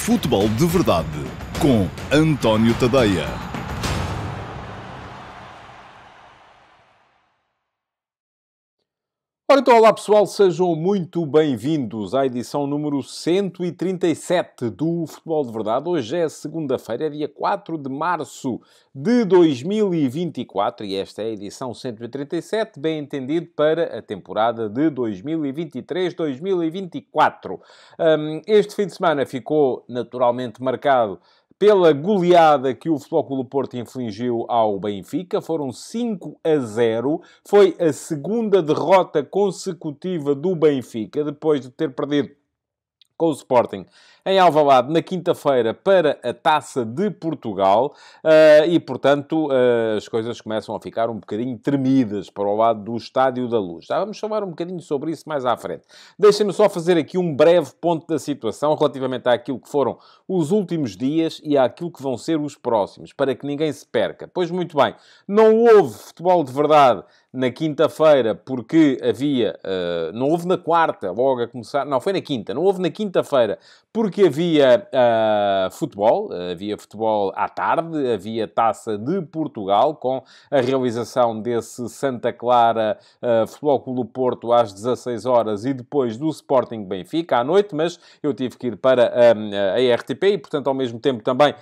Futebol de Verdade com António Tadeia. Ora então, olá pessoal, sejam muito bem-vindos à edição número 137 do Futebol de Verdade. Hoje é segunda-feira, é dia 4 de março de 2024 e esta é a edição 137, bem entendido, para a temporada de 2023-2024. Este fim de semana ficou naturalmente marcado pela goleada que o Futebol Clube do Porto infligiu ao Benfica. Foram 5-0. Foi a segunda derrota consecutiva do Benfica, depois de ter perdido com o Sporting em Alvalade na quinta-feira para a Taça de Portugal e, portanto, as coisas começam a ficar um bocadinho tremidas para o lado do Estádio da Luz. Já vamos falar um bocadinho sobre isso mais à frente. Deixem-me só fazer aqui um breve ponto da situação relativamente àquilo que foram os últimos dias e àquilo que vão ser os próximos, para que ninguém se perca. Pois muito bem, não houve futebol de verdade na quinta-feira, porque havia... não houve na quarta, logo a começar... Não, foi na quinta. Não houve na quinta-feira, porque havia futebol. Havia futebol à tarde. Havia Taça de Portugal, com a realização desse Santa Clara Futebol Clube do Porto às 16 horas e depois do Sporting Benfica à noite, mas eu tive que ir para a RTP e, portanto, ao mesmo tempo também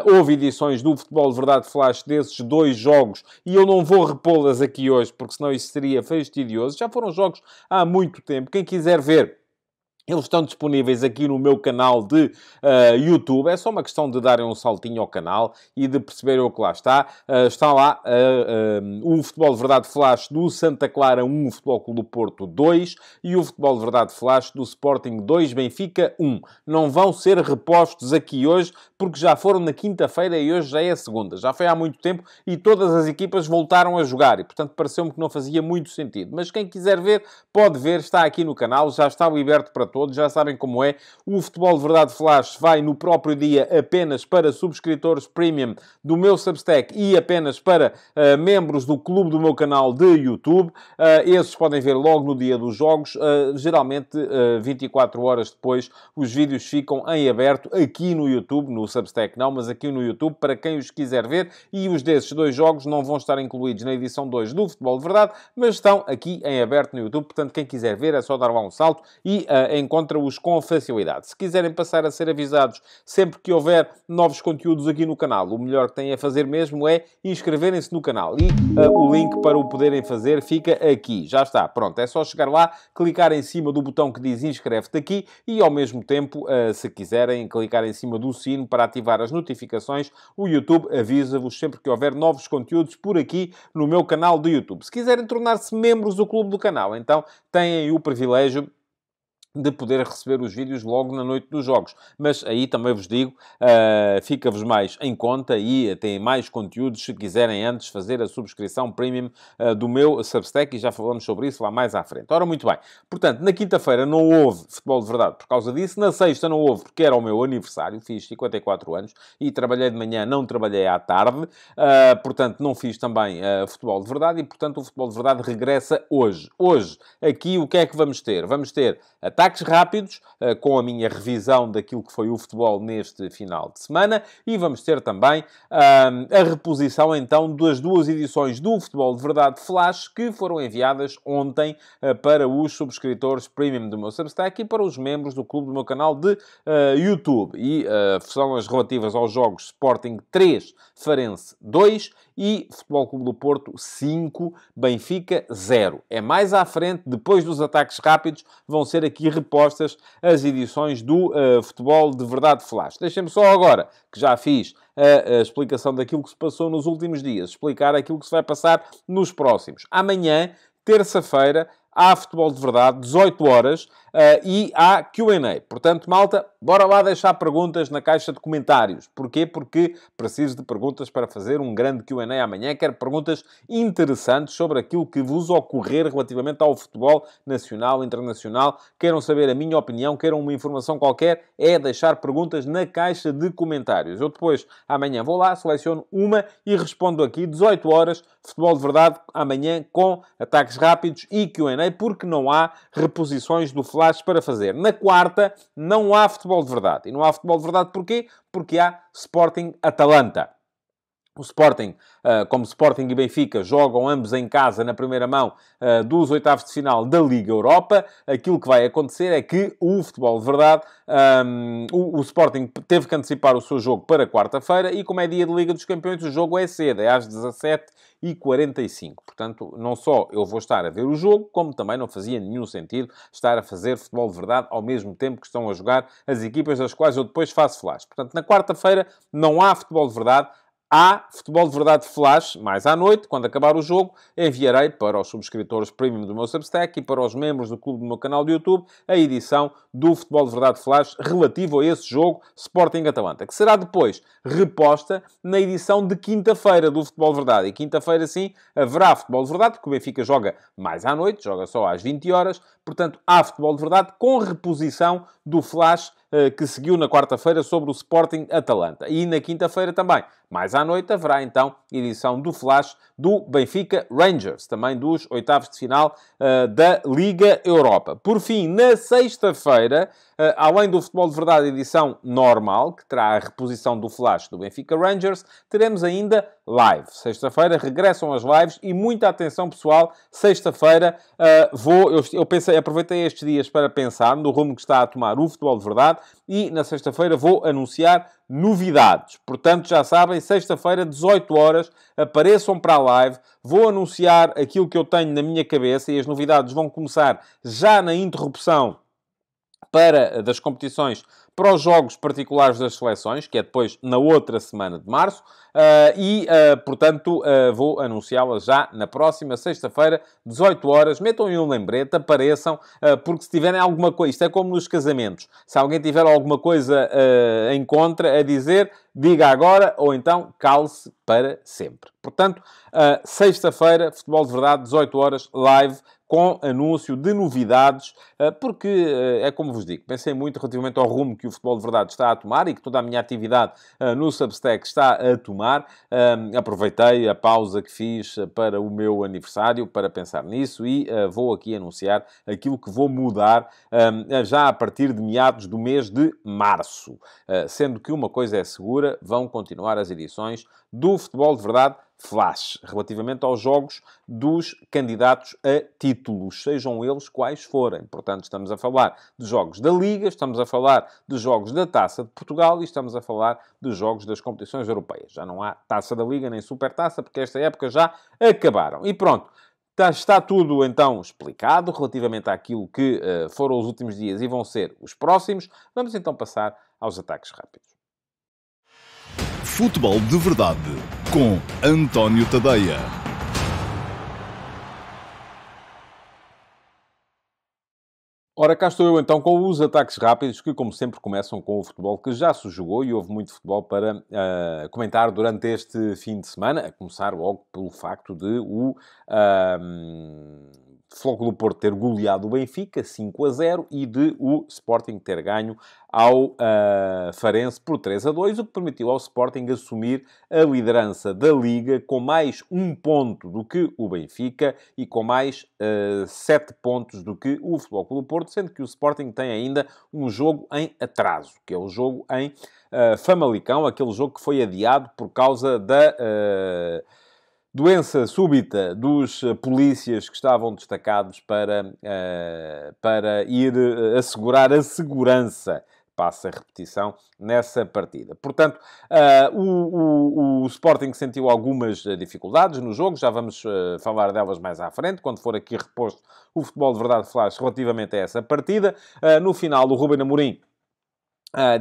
houve edições do Futebol de Verdade Flash desses dois jogos e eu não vou repô-las aqui hoje, porque senão isso seria fastidioso. Já foram jogos há muito tempo. Quem quiser ver, eles estão disponíveis aqui no meu canal de YouTube. É só uma questão de darem um saltinho ao canal e de perceberem o que lá está. Está lá o Futebol de Verdade Flash do Santa Clara 1, o Futebol Clube do Porto 2 e o Futebol de Verdade Flash do Sporting 2, Benfica 1. Não vão ser repostos aqui hoje, porque já foram na quinta-feira e hoje já é a segunda. Já foi há muito tempo e todas as equipas voltaram a jogar e, portanto, pareceu-me que não fazia muito sentido. Mas quem quiser ver, pode ver. Está aqui no canal. Já está liberto para todos. Já sabem como é. O Futebol de Verdade Flash vai no próprio dia apenas para subscritores premium do meu Substack e apenas para membros do clube do meu canal de YouTube. Esses podem ver logo no dia dos jogos. Geralmente, 24 horas depois, os vídeos ficam em aberto aqui no YouTube, no Substack não, mas aqui no YouTube, para quem os quiser ver. E os desses dois jogos não vão estar incluídos na edição 2 do Futebol de Verdade, mas estão aqui em aberto no YouTube. Portanto, quem quiser ver é só dar lá um salto e encontra-os com facilidade. Se quiserem passar a ser avisados sempre que houver novos conteúdos aqui no canal, o melhor que têm a fazer mesmo é inscreverem-se no canal. E o link para o poderem fazer fica aqui. Já está. Pronto. É só chegar lá, clicar em cima do botão que diz inscreve-te aqui e, ao mesmo tempo, se quiserem, clicar em cima do sino para ativar as notificações. O YouTube avisa-vos sempre que houver novos conteúdos por aqui no meu canal do YouTube. Se quiserem tornar-se membros do clube do canal, então têm o privilégio de poder receber os vídeos logo na noite dos jogos. Mas aí também vos digo, fica-vos mais em conta e têm mais conteúdos se quiserem antes fazer a subscrição premium do meu Substack e já falamos sobre isso lá mais à frente. Ora, muito bem. Portanto, na quinta-feira não houve futebol de verdade por causa disso. Na sexta não houve porque era o meu aniversário. Fiz 54 anos e trabalhei de manhã, não trabalhei à tarde. Portanto, não fiz também futebol de verdade e, portanto, o futebol de verdade regressa hoje. Hoje, aqui, o que é que vamos ter? Vamos ter ataques rápidos, com a minha revisão daquilo que foi o futebol neste final de semana. E vamos ter também a reposição, então, das duas edições do Futebol de Verdade Flash que foram enviadas ontem para os subscritores premium do meu Substack e para os membros do clube do meu canal de YouTube. E são as relativas aos jogos Sporting 3, Farense 2 e Futebol Clube do Porto 5, Benfica 0. É mais à frente, depois dos ataques rápidos, vão ser aqui repostas as edições do Futebol de Verdade Flash. Deixem-me só agora, que já fiz a explicação daquilo que se passou nos últimos dias, explicar aquilo que se vai passar nos próximos. Amanhã, terça-feira, há Futebol de Verdade, 18 horas, e há Q&A. Portanto, malta, bora lá deixar perguntas na caixa de comentários. Porquê? Porque preciso de perguntas para fazer um grande Q&A amanhã. Quero perguntas interessantes sobre aquilo que vos ocorrer relativamente ao futebol nacional, internacional. Queiram saber a minha opinião, queiram uma informação qualquer, é deixar perguntas na caixa de comentários. Eu depois, amanhã, vou lá, seleciono uma e respondo aqui, 18 horas, Futebol de Verdade, amanhã, com ataques rápidos e Q&A. mencionei, porque não há reposições do Flash para fazer. Na quarta, não há futebol de verdade. E não há futebol de verdade porquê? Porque há Sporting Atalanta. O Sporting, como Sporting e Benfica, jogam ambos em casa na primeira mão dos oitavos de final da Liga Europa. Aquilo que vai acontecer é que o futebol de verdade, o Sporting teve que antecipar o seu jogo para quarta-feira e, como é dia de Liga dos Campeões, o jogo é cedo, é às 17h45. Portanto, não só eu vou estar a ver o jogo, como também não fazia nenhum sentido estar a fazer futebol de verdade ao mesmo tempo que estão a jogar as equipas das quais eu depois faço flash. Portanto, na quarta-feira não há futebol de verdade. Há futebol de verdade flash, mais à noite, quando acabar o jogo, enviarei para os subscritores premium do meu Substack e para os membros do clube do meu canal do YouTube a edição do futebol de verdade flash relativo a esse jogo Sporting Atalanta, que será depois reposta na edição de quinta-feira do futebol de verdade. E quinta-feira, sim, haverá futebol de verdade, porque o Benfica joga mais à noite, joga só às 20 horas. Portanto, há futebol de verdade com reposição do flash que seguiu na quarta-feira sobre o Sporting Atalanta. E na quinta-feira também, mais à noite, haverá então edição do Flash do Benfica Rangers, também dos oitavos de final da Liga Europa. Por fim, na sexta-feira, além do futebol de verdade edição normal, que terá a reposição do Flash do Benfica Rangers, teremos ainda live. Sexta-feira regressam as lives e muita atenção, pessoal. Sexta-feira eu pensei, aproveitei estes dias para pensar no rumo que está a tomar o futebol de verdade e na sexta-feira vou anunciar novidades. Portanto, já sabem, sexta-feira, 18 horas, apareçam para a live. Vou anunciar aquilo que eu tenho na minha cabeça e as novidades vão começar já na interrupção das competições para os jogos particulares das seleções, que é depois na outra semana de março, portanto, vou anunciá-las já na próxima sexta-feira, 18 horas. Metam aí um lembrete, apareçam, porque se tiverem alguma coisa, isto é como nos casamentos, se alguém tiver alguma coisa em contra a dizer, diga agora, ou então cale-se para sempre. Portanto, sexta-feira, futebol de verdade, 18 horas, live, com anúncio de novidades, porque é como vos digo, pensei muito relativamente ao rumo que o futebol de verdade está a tomar e que toda a minha atividade no Substack está a tomar. Aproveitei a pausa que fiz para o meu aniversário para pensar nisso e vou aqui anunciar aquilo que vou mudar já a partir de meados do mês de março. Sendo que uma coisa é segura, vão continuar as edições do futebol de verdade flash, relativamente aos jogos dos candidatos a títulos, sejam eles quais forem. Portanto, estamos a falar de jogos da Liga, estamos a falar de jogos da Taça de Portugal e estamos a falar de jogos das competições europeias. Já não há Taça da Liga nem Supertaça, porque esta época já acabaram. E pronto. Está tudo, então, explicado relativamente àquilo que foram os últimos dias e vão ser os próximos. Vamos, então, passar aos ataques rápidos. Futebol de Verdade, com António Tadeia. Ora, cá estou eu então com os ataques rápidos, que como sempre começam com o futebol que já se jogou e houve muito futebol para comentar durante este fim de semana, a começar logo pelo facto de o Flóculo Porto ter goleado o Benfica 5-0 e de o Sporting ter ganho ao Farense por 3-2, o que permitiu ao Sporting assumir a liderança da Liga com mais 1 ponto do que o Benfica e com mais 7 pontos do que o Futebol Clube do Porto, sendo que o Sporting tem ainda um jogo em atraso, que é o jogo em Famalicão, aquele jogo que foi adiado por causa da doença súbita dos polícias que estavam destacados para ir assegurar a segurança, passa a repetição, nessa partida. Portanto, o Sporting sentiu algumas dificuldades no jogo, já vamos falar delas mais à frente, quando for aqui reposto o Futebol de Verdade Flash relativamente a essa partida. No final, o Ruben Amorim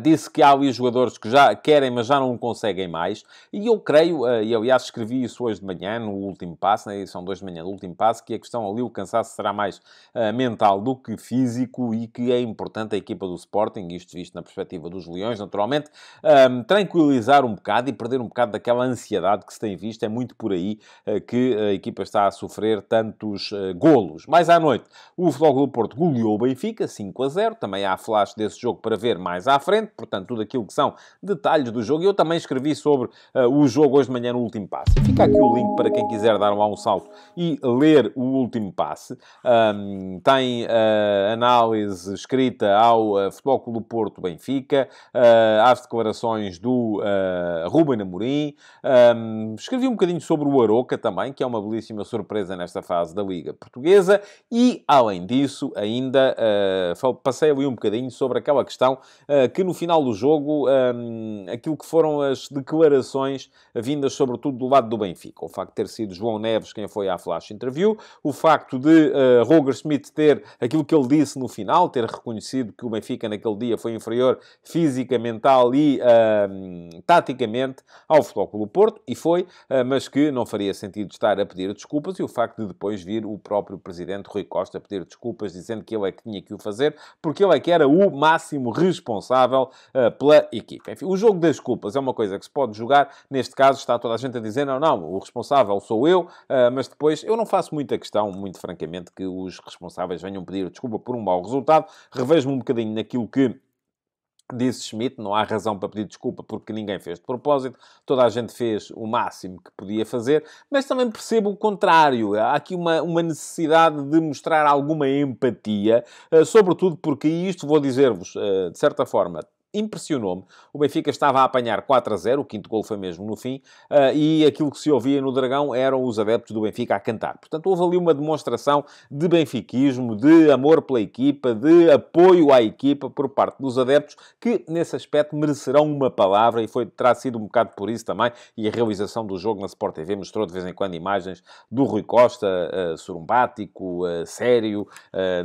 disse que há ali jogadores que já querem, mas já não conseguem mais. E eu creio, e aliás escrevi isso hoje de manhã, no último passo, na edição de hoje de manhã, no último passo, que a questão ali, o cansaço será mais mental do que físico e que é importante a equipa do Sporting, isto visto na perspectiva dos Leões, naturalmente, tranquilizar um bocado e perder um bocado daquela ansiedade que se tem visto. É muito por aí que a equipa está a sofrer tantos golos. Mais à noite, o Futebol Clube do Porto goleou o Benfica, 5-0. Também há flash desse jogo para ver mais à frente, portanto, tudo aquilo que são detalhes do jogo. Eu também escrevi sobre o jogo hoje de manhã no Último Passe. E fica aqui o link para quem quiser dar lá um salto e ler o Último Passe. Tem análise escrita ao Futebol Clube do Porto Benfica, às declarações do Ruben Amorim. Escrevi um bocadinho sobre o Aroca também, que é uma belíssima surpresa nesta fase da Liga Portuguesa. E, além disso, ainda passei ali um bocadinho sobre aquela questão que no final do jogo, aquilo que foram as declarações vindas sobretudo do lado do Benfica. O facto de ter sido João Neves quem foi à flash interview, o facto de Roger Schmidt ter aquilo que ele disse no final, ter reconhecido que o Benfica naquele dia foi inferior física, mental e taticamente ao Futebol Clube do Porto, e foi, mas que não faria sentido estar a pedir desculpas, e o facto de depois vir o próprio presidente Rui Costa pedir desculpas, dizendo que ele é que tinha que o fazer, porque ele é que era o máximo responsável pela equipa. Enfim, o jogo das culpas é uma coisa que se pode jogar. Neste caso está toda a gente a dizer, não, o responsável sou eu, mas depois eu não faço muita questão, muito francamente, que os responsáveis venham pedir desculpa por um mau resultado. Revejo-me um bocadinho naquilo que disse Schmidt, não há razão para pedir desculpa porque ninguém fez de propósito, toda a gente fez o máximo que podia fazer, mas também percebo o contrário. Há aqui uma necessidade de mostrar alguma empatia, sobretudo porque, e isto vou dizer-vos, de certa forma, impressionou-me. O Benfica estava a apanhar 4-0, o quinto gol foi mesmo no fim, e aquilo que se ouvia no Dragão eram os adeptos do Benfica a cantar. Portanto, houve ali uma demonstração de benfiquismo, de amor pela equipa, de apoio à equipa por parte dos adeptos, que nesse aspecto merecerão uma palavra, e terá sido um bocado por isso também, e a realização do jogo na Sport TV mostrou de vez em quando imagens do Rui Costa, sorumbático, sério,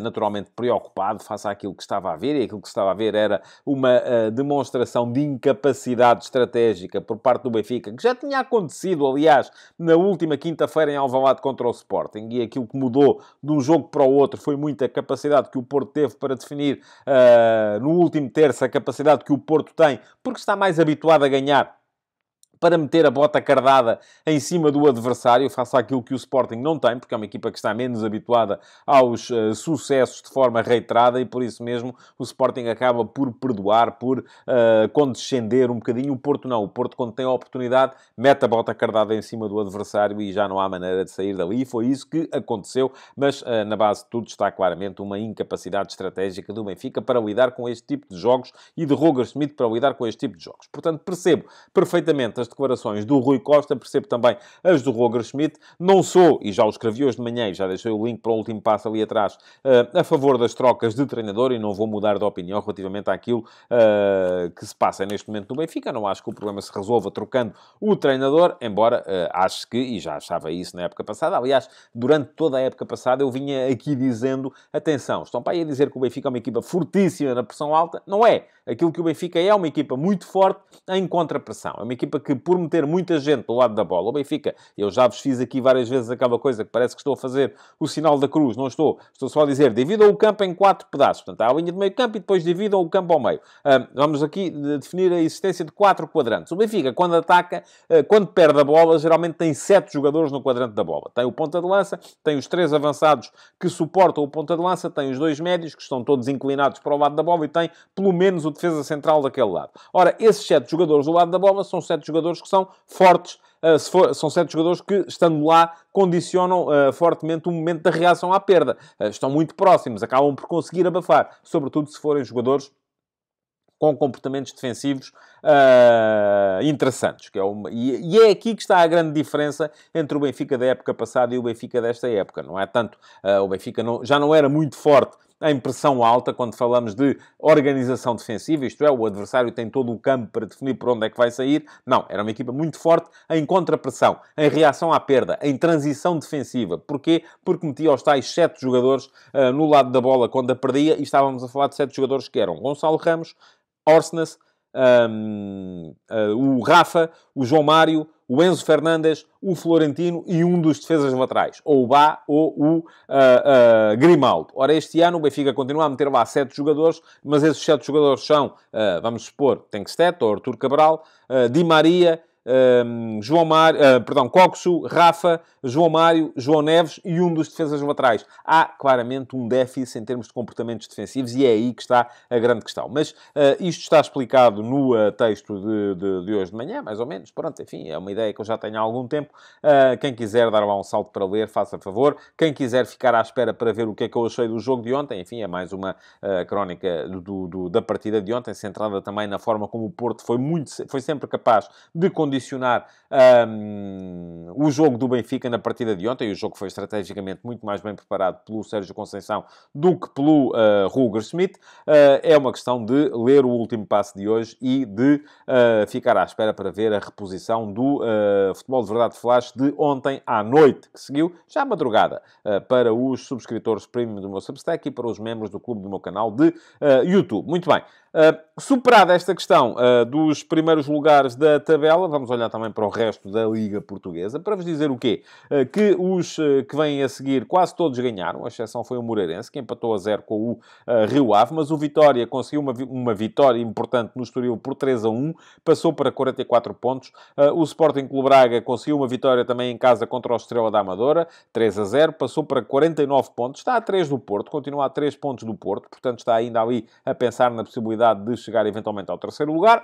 naturalmente preocupado face àquilo que estava a ver, e aquilo que estava a ver era uma demonstração de incapacidade estratégica por parte do Benfica, que já tinha acontecido, aliás, na última quinta-feira em Alvalade contra o Sporting, e aquilo que mudou de um jogo para o outro foi muita capacidade que o Porto teve para definir no último terço, a capacidade que o Porto tem, porque está mais habituado a ganhar, para meter a bota cardada em cima do adversário, face àquilo que o Sporting não tem, porque é uma equipa que está menos habituada aos sucessos de forma reiterada, e por isso mesmo o Sporting acaba por perdoar, por condescender um bocadinho. O Porto não. O Porto, quando tem a oportunidade, mete a bota cardada em cima do adversário e já não há maneira de sair dali. E foi isso que aconteceu, mas na base de tudo está claramente uma incapacidade estratégica do Benfica para lidar com este tipo de jogos, e de Roger Schmidt para lidar com este tipo de jogos. Portanto, percebo perfeitamente as declarações do Rui Costa, percebo também as do Roger Schmidt. Não sou, e já o escrevi hoje de manhã, e já deixei o link para o Último Passo ali atrás, a favor das trocas de treinador, e não vou mudar de opinião relativamente àquilo que se passa neste momento no Benfica. Não acho que o problema se resolva trocando o treinador, embora acho que, e já achava isso na época passada, aliás, durante toda a época passada eu vinha aqui dizendo, atenção, estão para aí a dizer que o Benfica é uma equipa fortíssima na pressão alta. Não é. Aquilo que o Benfica é uma equipa muito forte em contra-pressão. É uma equipa que, por meter muita gente do lado da bola, o Benfica, eu já vos fiz aqui várias vezes aquela coisa que parece que estou a fazer o sinal da cruz, não estou só a dizer, dividam o campo em 4 pedaços. Portanto, há a linha de meio campo e depois dividam o campo ao meio. Vamos aqui definir a existência de 4 quadrantes. O Benfica, quando ataca, quando perde a bola, geralmente tem 7 jogadores no quadrante da bola. Tem o ponta de lança, tem os 3 avançados que suportam o ponta de lança, tem os 2 médios, que estão todos inclinados para o lado da bola, e tem, pelo menos, o defesa central daquele lado. Ora, esses 7 jogadores do lado da bola são 7 jogadores que são fortes, são 7 jogadores que, estando lá, condicionam fortemente o momento da reação à perda. Estão muito próximos, acabam por conseguir abafar, sobretudo se forem jogadores com comportamentos defensivos interessantes. E é aqui que está a grande diferença entre o Benfica da época passada e o Benfica desta época. Não é tanto... o Benfica já não era muito forte em pressão alta, quando falamos de organização defensiva, isto é, o adversário tem todo o campo para definir por onde é que vai sair. Não, era uma equipa muito forte em contrapressão, em reação à perda, em transição defensiva. Porquê? Porque metia os tais 7 jogadores no lado da bola quando a perdia, e estávamos a falar de 7 jogadores que eram Gonçalo Ramos, Orsnes, o Rafa, o João Mário, o Enzo Fernandes, o Florentino e um dos defesas laterais, ou o Bá ou o Grimaldo. Ora, este ano o Benfica continua a meter lá 7 jogadores, mas esses 7 jogadores são, vamos supor, Tengsted, ou Artur Cabral, Di Maria, Coxo, Rafa, João Mário, João Neves e um dos defesas laterais. Há claramente um déficit em termos de comportamentos defensivos e é aí que está a grande questão. Mas isto está explicado no texto de hoje de manhã, mais ou menos. Pronto, enfim, é uma ideia que eu já tenho há algum tempo. Quem quiser dar lá um salto para ler, faça favor. Quem quiser ficar à espera para ver o que é que eu achei do jogo de ontem, enfim, é mais uma crónica da partida de ontem, centrada também na forma como o Porto foi sempre capaz de condicionar o jogo do Benfica na partida de ontem. O jogo foi estrategicamente muito mais bem preparado pelo Sérgio Conceição do que pelo Roger Schmidt. É uma questão de ler o último passo de hoje e de ficar à espera para ver a reposição do Futebol de Verdade Flash de ontem à noite, que seguiu já à madrugada, para os subscritores premium do meu Substack e para os membros do clube do meu canal de YouTube. Muito bem. Superada esta questão dos primeiros lugares da tabela, vamos olhar também para o resto da Liga Portuguesa, para vos dizer o quê? Que os que vêm a seguir quase todos ganharam, a exceção foi o Moreirense, que empatou a 0 com o Rio Ave, mas o Vitória conseguiu uma vitória importante no Estoril por 3-1, passou para 44 pontos. O Sporting Clube Braga conseguiu uma vitória também em casa contra o Estrela da Amadora, 3-0, passou para 49 pontos, está a 3 do Porto, continua a 3 pontos do Porto, portanto está ainda ali a pensar na possibilidade de chegar eventualmente ao terceiro lugar.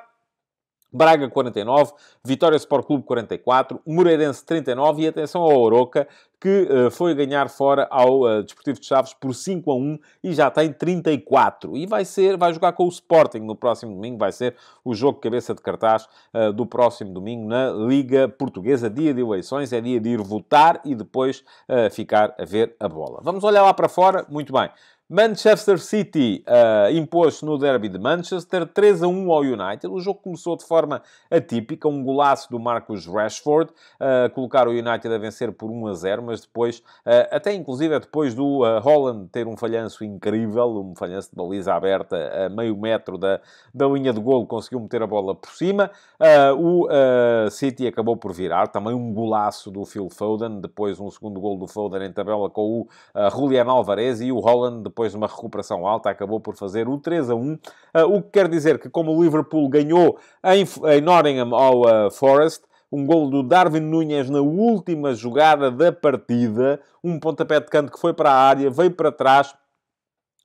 Braga 49, Vitória Sport Clube 44, Moreirense 39 e atenção ao Aroca, que foi ganhar fora ao Desportivo de Chaves por 5-1 e já tem 34. E vai jogar com o Sporting no próximo domingo, vai ser o jogo cabeça de cartaz do próximo domingo na Liga Portuguesa, dia de eleições, é dia de ir votar e depois ficar a ver a bola. Vamos olhar lá para fora, muito bem. Manchester City impôs-se no derby de Manchester, 3-1 ao United. O jogo começou de forma atípica, um golaço do Marcus Rashford, colocar o United a vencer por 1-0, mas depois, até inclusive depois do Haaland ter um falhanço incrível, um falhanço de baliza aberta a meio metro da linha de golo, conseguiu meter a bola por cima. O City acabou por virar, também um golaço do Phil Foden, depois um segundo golo do Foden em tabela com o Julián Álvarez e o Haaland, depois de uma recuperação alta, acabou por fazer o 3-1, o que quer dizer que, como o Liverpool ganhou em Nottingham ao Forest, um golo do Darwin Núñez na última jogada da partida, um pontapé de canto que foi para a área, veio para trás,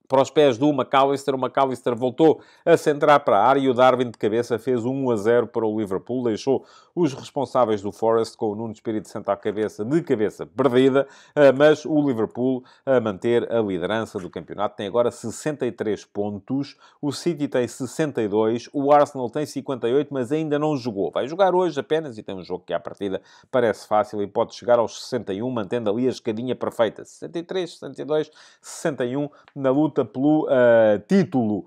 para os pés do McAllister. O McAllister voltou a centrar para a área e o Darwin de cabeça fez 1-0 para o Liverpool. Deixou os responsáveis do Forest com o Nuno Espírito Santo à cabeça, de cabeça perdida, mas o Liverpool a manter a liderança do campeonato. Tem agora 63 pontos, o City tem 62, o Arsenal tem 58, mas ainda não jogou. Vai jogar hoje apenas e tem um jogo que à partida parece fácil e pode chegar aos 61, mantendo ali a escadinha perfeita. 63, 62, 61 na luta pelo título.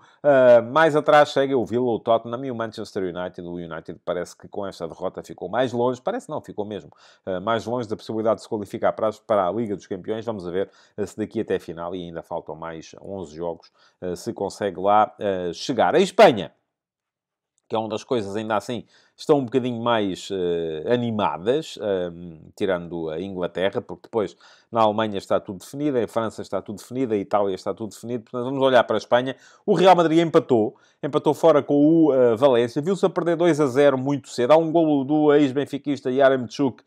Mais atrás chega o Villa, o Tottenham e o Manchester United. O United parece que com esta derrota ficou mais longe, parece não, ficou mesmo mais longe da possibilidade de se qualificar para a Liga dos Campeões. Vamos a ver se daqui até a final, e ainda faltam mais 11 jogos, se consegue lá chegar. A Espanha, que é uma das coisas ainda assim estão um bocadinho mais animadas, tirando a Inglaterra, porque depois na Alemanha está tudo definido, em França está tudo definido, a Itália está tudo definido. Portanto, vamos olhar para a Espanha. O Real Madrid empatou fora com o Valência, viu-se a perder 2-0 muito cedo. Há um golo do ex-benfiquista Yaremchuk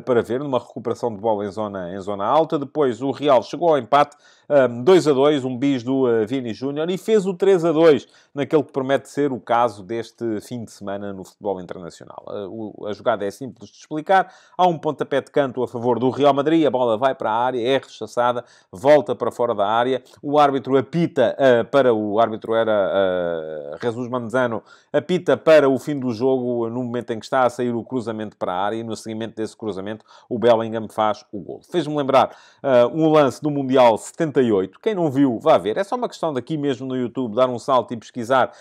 para ver, numa recuperação de bola em zona alta. Depois o Real chegou ao empate, 2-2, um bis do Vini Júnior, e fez o 3-2, naquele que promete ser o caso deste fim de semana no futebol internacional. A jogada é simples de explicar. Há um pontapé de canto a favor do Real Madrid, a bola vai para a área, é rechaçada, volta para fora da área. O árbitro apita o árbitro era Jesus Manzano, apita para o fim do jogo, no momento em que está a sair o cruzamento para a área, e no seguimento desse cruzamento o Bellingham faz o golo. Fez-me lembrar um lance do Mundial 78. Quem não viu, vá ver. É só uma questão daqui mesmo no YouTube, dar um salto e pesquisar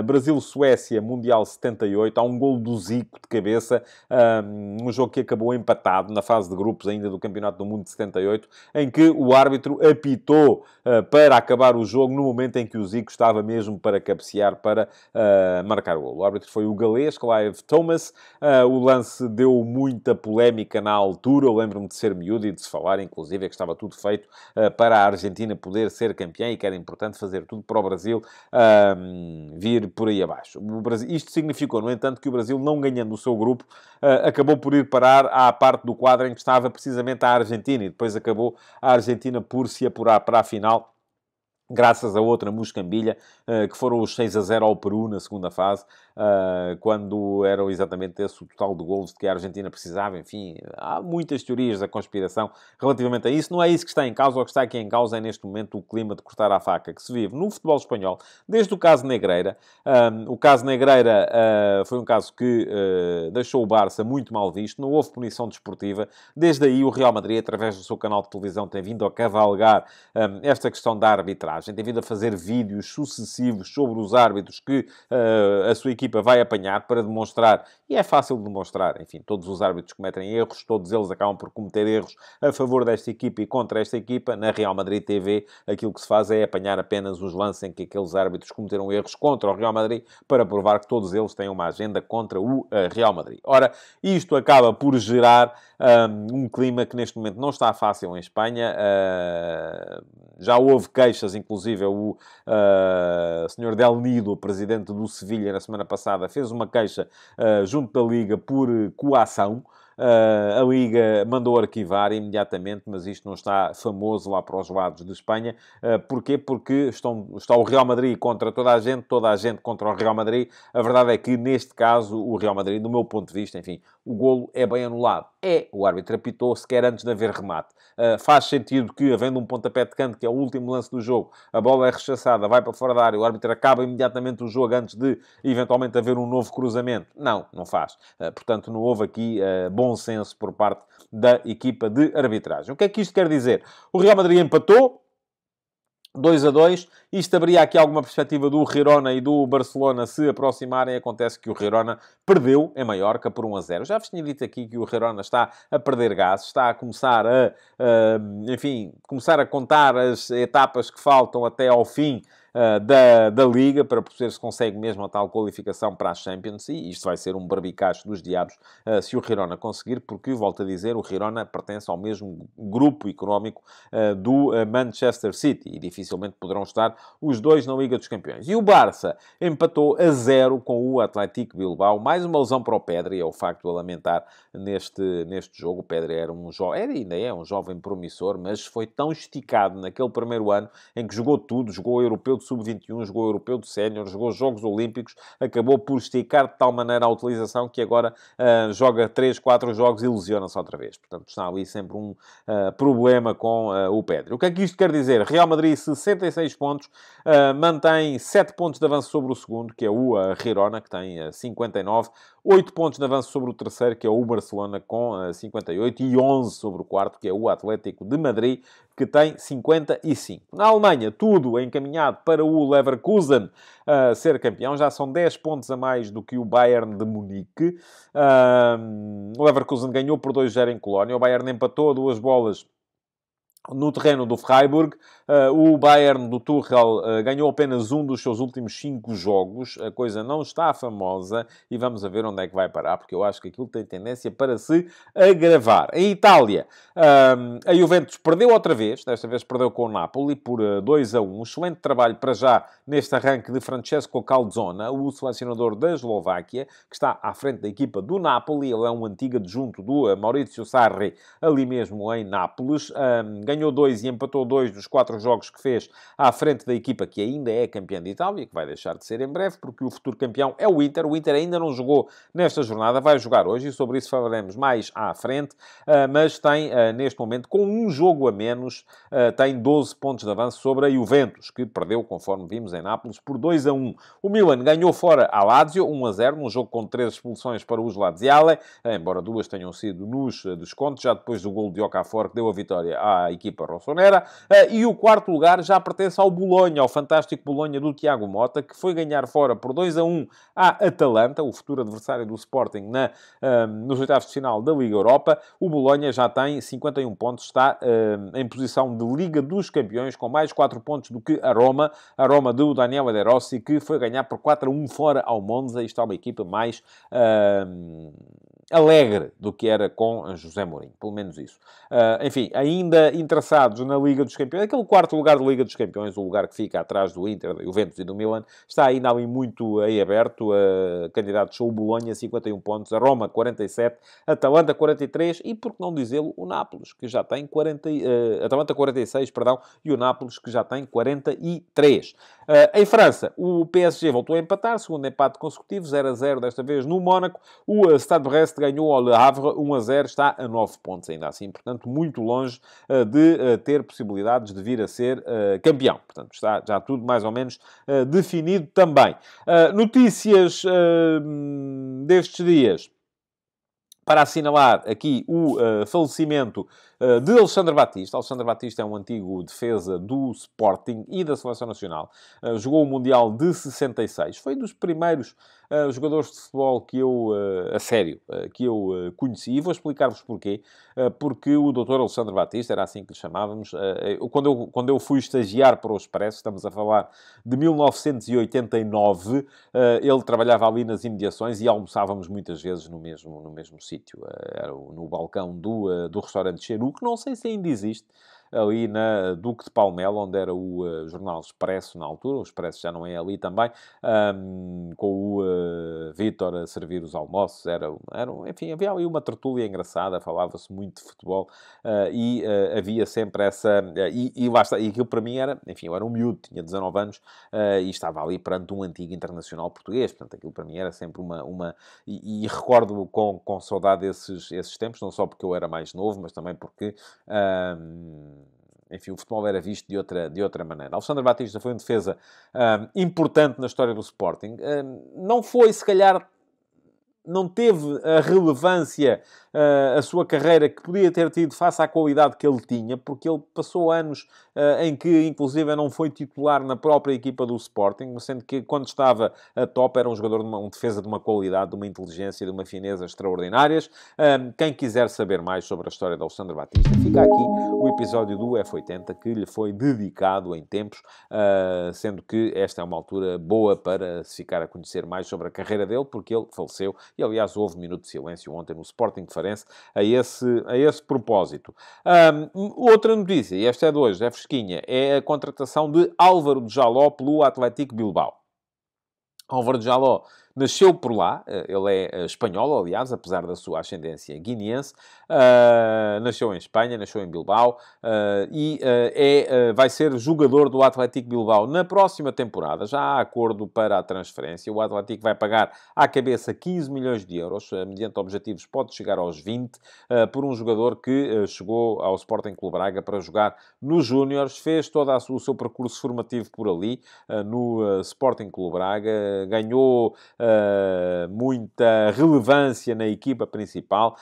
Brasil-Suécia, Mundial 78. Há um golo do Zico de cabeça, um jogo que acabou empatado na fase de grupos ainda do Campeonato do Mundo de 78, em que o árbitro apitou para acabar o jogo no momento em que o Zico estava mesmo para cabecear para marcar o golo. O árbitro foi o galês, Clive Thomas. O lance deu muita polémica na altura. Eu lembro-me de ser miúdo e de se falar, inclusive, que estava tudo feito para a Argentina Argentina poder ser campeã e que era importante fazer tudo para o Brasil vir por aí abaixo. Isto significou, no entanto, que o Brasil, não ganhando o seu grupo, acabou por ir parar à parte do quadro em que estava precisamente a Argentina, e depois acabou a Argentina por se apurar para a final, graças a outra moscambilha, que foram os 6-0 ao Peru na segunda fase, quando eram exatamente esse o total de golos de que a Argentina precisava. Enfim, há muitas teorias da conspiração relativamente a isso. Não é isso que está em causa. O que está aqui em causa é, neste momento, o clima de cortar à faca que se vive no futebol espanhol, desde o caso Negreira. O caso Negreira foi um caso que deixou o Barça muito mal visto. Não houve punição desportiva. Desde aí, o Real Madrid, através do seu canal de televisão, tem vindo a cavalgar esta questão da arbitragem. Tem vindo a fazer vídeos sucessivos sobre os árbitros que a sua equipa vai apanhar para demonstrar, e é fácil de demonstrar, enfim, todos os árbitros cometem erros, todos eles acabam por cometer erros a favor desta equipa e contra esta equipa. Na Real Madrid TV, aquilo que se faz é apanhar apenas os lances em que aqueles árbitros cometeram erros contra o Real Madrid, para provar que todos eles têm uma agenda contra o Real Madrid. Ora, isto acaba por gerar um clima que neste momento não está fácil em Espanha. Já houve queixas, inclusive o Sr. Del Nido, presidente do Sevilha, na semana passada, fez uma queixa junto da Liga por coação. A Liga mandou arquivar imediatamente, mas isto não está famoso lá para os lados de Espanha. Porquê? Porque está o Real Madrid contra toda a gente contra o Real Madrid. A verdade é que, neste caso, o Real Madrid, do meu ponto de vista, enfim, o golo é bem anulado. O árbitro apitou sequer antes de haver remate. Faz sentido que, havendo um pontapé de canto, que é o último lance do jogo, a bola é rechaçada, vai para fora da área, o árbitro acaba imediatamente o jogo antes de, eventualmente, haver um novo cruzamento. Não faz. Portanto, não houve aqui bom senso por parte da equipa de arbitragem. O que é que isto quer dizer? O Real Madrid empatou 2-2. Isto abria aqui alguma perspectiva do Girona e do Barcelona se aproximarem. Acontece que o Girona perdeu em Maiorca por 1-0. Já vos tinha dito aqui que o Girona está a perder gás, está a começar começar a contar as etapas que faltam até ao fim da Liga, para perceber se consegue mesmo a tal qualificação para a Champions, e isto vai ser um barbicacho dos diabos se o Girona conseguir, porque, volto a dizer, o Girona pertence ao mesmo grupo económico do Manchester City, e dificilmente poderão estar os dois na Liga dos Campeões. E o Barça empatou a 0 com o Athletic Bilbao. Mais uma lesão para o Pedri, é o facto a lamentar neste jogo. O Pedri era ainda é um jovem promissor, mas foi tão esticado naquele primeiro ano, em que jogou tudo, jogou europeu de sub-21, jogou europeu de sénior, jogou Jogos Olímpicos, acabou por esticar de tal maneira a utilização que agora joga 3, 4 jogos e lesiona-se outra vez. Portanto, está ali sempre um problema com o Pedri. O que é que isto quer dizer? Real Madrid, 66 pontos, mantém 7 pontos de avanço sobre o segundo, que é o Girona, que tem 59, 8 pontos de avanço sobre o terceiro, que é o Barcelona, com 58, e 11 sobre o quarto, que é o Atlético de Madrid, que tem 55. Na Alemanha, tudo encaminhado para o Leverkusen ser campeão. Já são 10 pontos a mais do que o Bayern de Munique. O Leverkusen ganhou por 2-0 em Colónia. O Bayern empatou a 2 bolas no terreno do Freiburg. O Bayern do Tuchel ganhou apenas um dos seus últimos 5 jogos. A coisa não está famosa e vamos a ver onde é que vai parar, porque eu acho que aquilo tem tendência para se agravar. Em Itália, a Juventus perdeu outra vez. Desta vez perdeu com o Napoli por 2-1. Excelente trabalho para já neste arranque de Francesco Calzona, o selecionador da Eslováquia, que está à frente da equipa do Napoli. Ele é um antigo adjunto do Maurizio Sarri, ali mesmo em Nápoles. Ganhou 2 e empatou 2 dos 4 jogos que fez à frente da equipa que ainda é campeã de Itália, que vai deixar de ser em breve, porque o futuro campeão é o Inter. O Inter ainda não jogou nesta jornada, vai jogar hoje, e sobre isso falaremos mais à frente, mas tem, neste momento, com um jogo a menos, tem 12 pontos de avanço sobre a Juventus, que perdeu, conforme vimos, em Nápoles, por 2-1. O Milan ganhou fora a Lazio, 1-0, num jogo com 3 expulsões para os Laziale, embora 2 tenham sido nos descontos, já depois do gol de Okafor, que deu a vitória à equipa rossonera. E o quarto lugar já pertence ao Bolonha, ao fantástico Bolonha do Tiago Mota, que foi ganhar fora por 2-1 à Atalanta, o futuro adversário do Sporting nos oitavos de final da Liga Europa. O Bolonha já tem 51 pontos, está em posição de Liga dos Campeões, com mais 4 pontos do que a Roma do Daniele De Rossi, que foi ganhar por 4-1 fora ao Monza. Isto é uma equipa mais alegre do que era com José Mourinho, pelo menos isso. Enfim, ainda interessados na Liga dos Campeões, aquele quarto lugar da Liga dos Campeões, o lugar que fica atrás do Inter, da Juventus e do Milan, está ainda ali muito aí aberto. Candidatos são o Bolonha, 51 pontos, a Roma, 47, Atalanta, 43 e, por que não dizê-lo, o Nápoles, que já tem 40... Atalanta, 46, perdão, e o Nápoles, que já tem 43. Em França, o PSG voltou a empatar, segundo empate consecutivo, 0-0, desta vez no Mónaco. O Stade Brest ganhou ao Le Havre 1-0, está a 9 pontos ainda assim, portanto, muito longe de ter possibilidades de vir a ser campeão. Portanto, está já tudo mais ou menos definido também. Notícias destes dias, para assinalar aqui o falecimento de Alexandre Batista. Alexandre Batista é um antigo defesa do Sporting e da Seleção Nacional. Jogou o Mundial de 66. Foi dos primeiros jogadores de futebol que eu, a sério, que eu conheci. E vou explicar-vos porquê. Porque o Dr. Alexandre Batista, era assim que lhe chamávamos, quando eu fui estagiar para o Expresso, estamos a falar de 1989, ele trabalhava ali nas imediações e almoçávamos muitas vezes no mesmo sítio. Era no balcão do restaurante Cheru, que não sei se ainda existe, ali na Duque de Palmela, onde era o jornal Expresso na altura. O Expresso já não é ali também, com o Vítor a servir os almoços. Enfim, havia ali uma tertúlia engraçada, falava-se muito de futebol, e havia sempre essa... E lá está, e aquilo para mim era... Enfim, eu era um miúdo, tinha 19 anos, e estava ali perante um antigo internacional português. Portanto, aquilo para mim era sempre uma... E recordo com saudade esses tempos, não só porque eu era mais novo, mas também porque... enfim, o futebol era visto de outra maneira. Alexandre Batista foi um defesa importante na história do Sporting. Não foi, se calhar, não teve a relevância, a sua carreira que podia ter tido face à qualidade que ele tinha, porque ele passou anos em que, inclusive, não foi titular na própria equipa do Sporting, sendo que, quando estava a top, era um jogador, um defesa de uma qualidade, de uma inteligência, de uma fineza extraordinárias. Quem quiser saber mais sobre a história de Alexandre Batista, fica aqui o episódio do F80, que lhe foi dedicado em tempos, sendo que esta é uma altura boa para se ficar a conhecer mais sobre a carreira dele, porque ele faleceu. E, aliás, houve um minuto de silêncio ontem no Sporting de Farense a esse propósito. Outra notícia, e esta é de hoje, é fresquinha, é a contratação de Álvaro de Jaló pelo Athletic Bilbao. Álvaro de Jaló nasceu por lá, ele é espanhol, aliás, apesar da sua ascendência guineense. Nasceu em Espanha, nasceu em Bilbao, e vai ser jogador do Athletic Bilbao na próxima temporada. Já há acordo para a transferência. O Athletic vai pagar à cabeça 15 milhões de euros, mediante objetivos pode chegar aos 20, por um jogador que chegou ao Sporting Clube Braga para jogar nos Júniores, fez todo o seu percurso formativo por ali, no Sporting Clube Braga, ganhou muita relevância na equipa principal.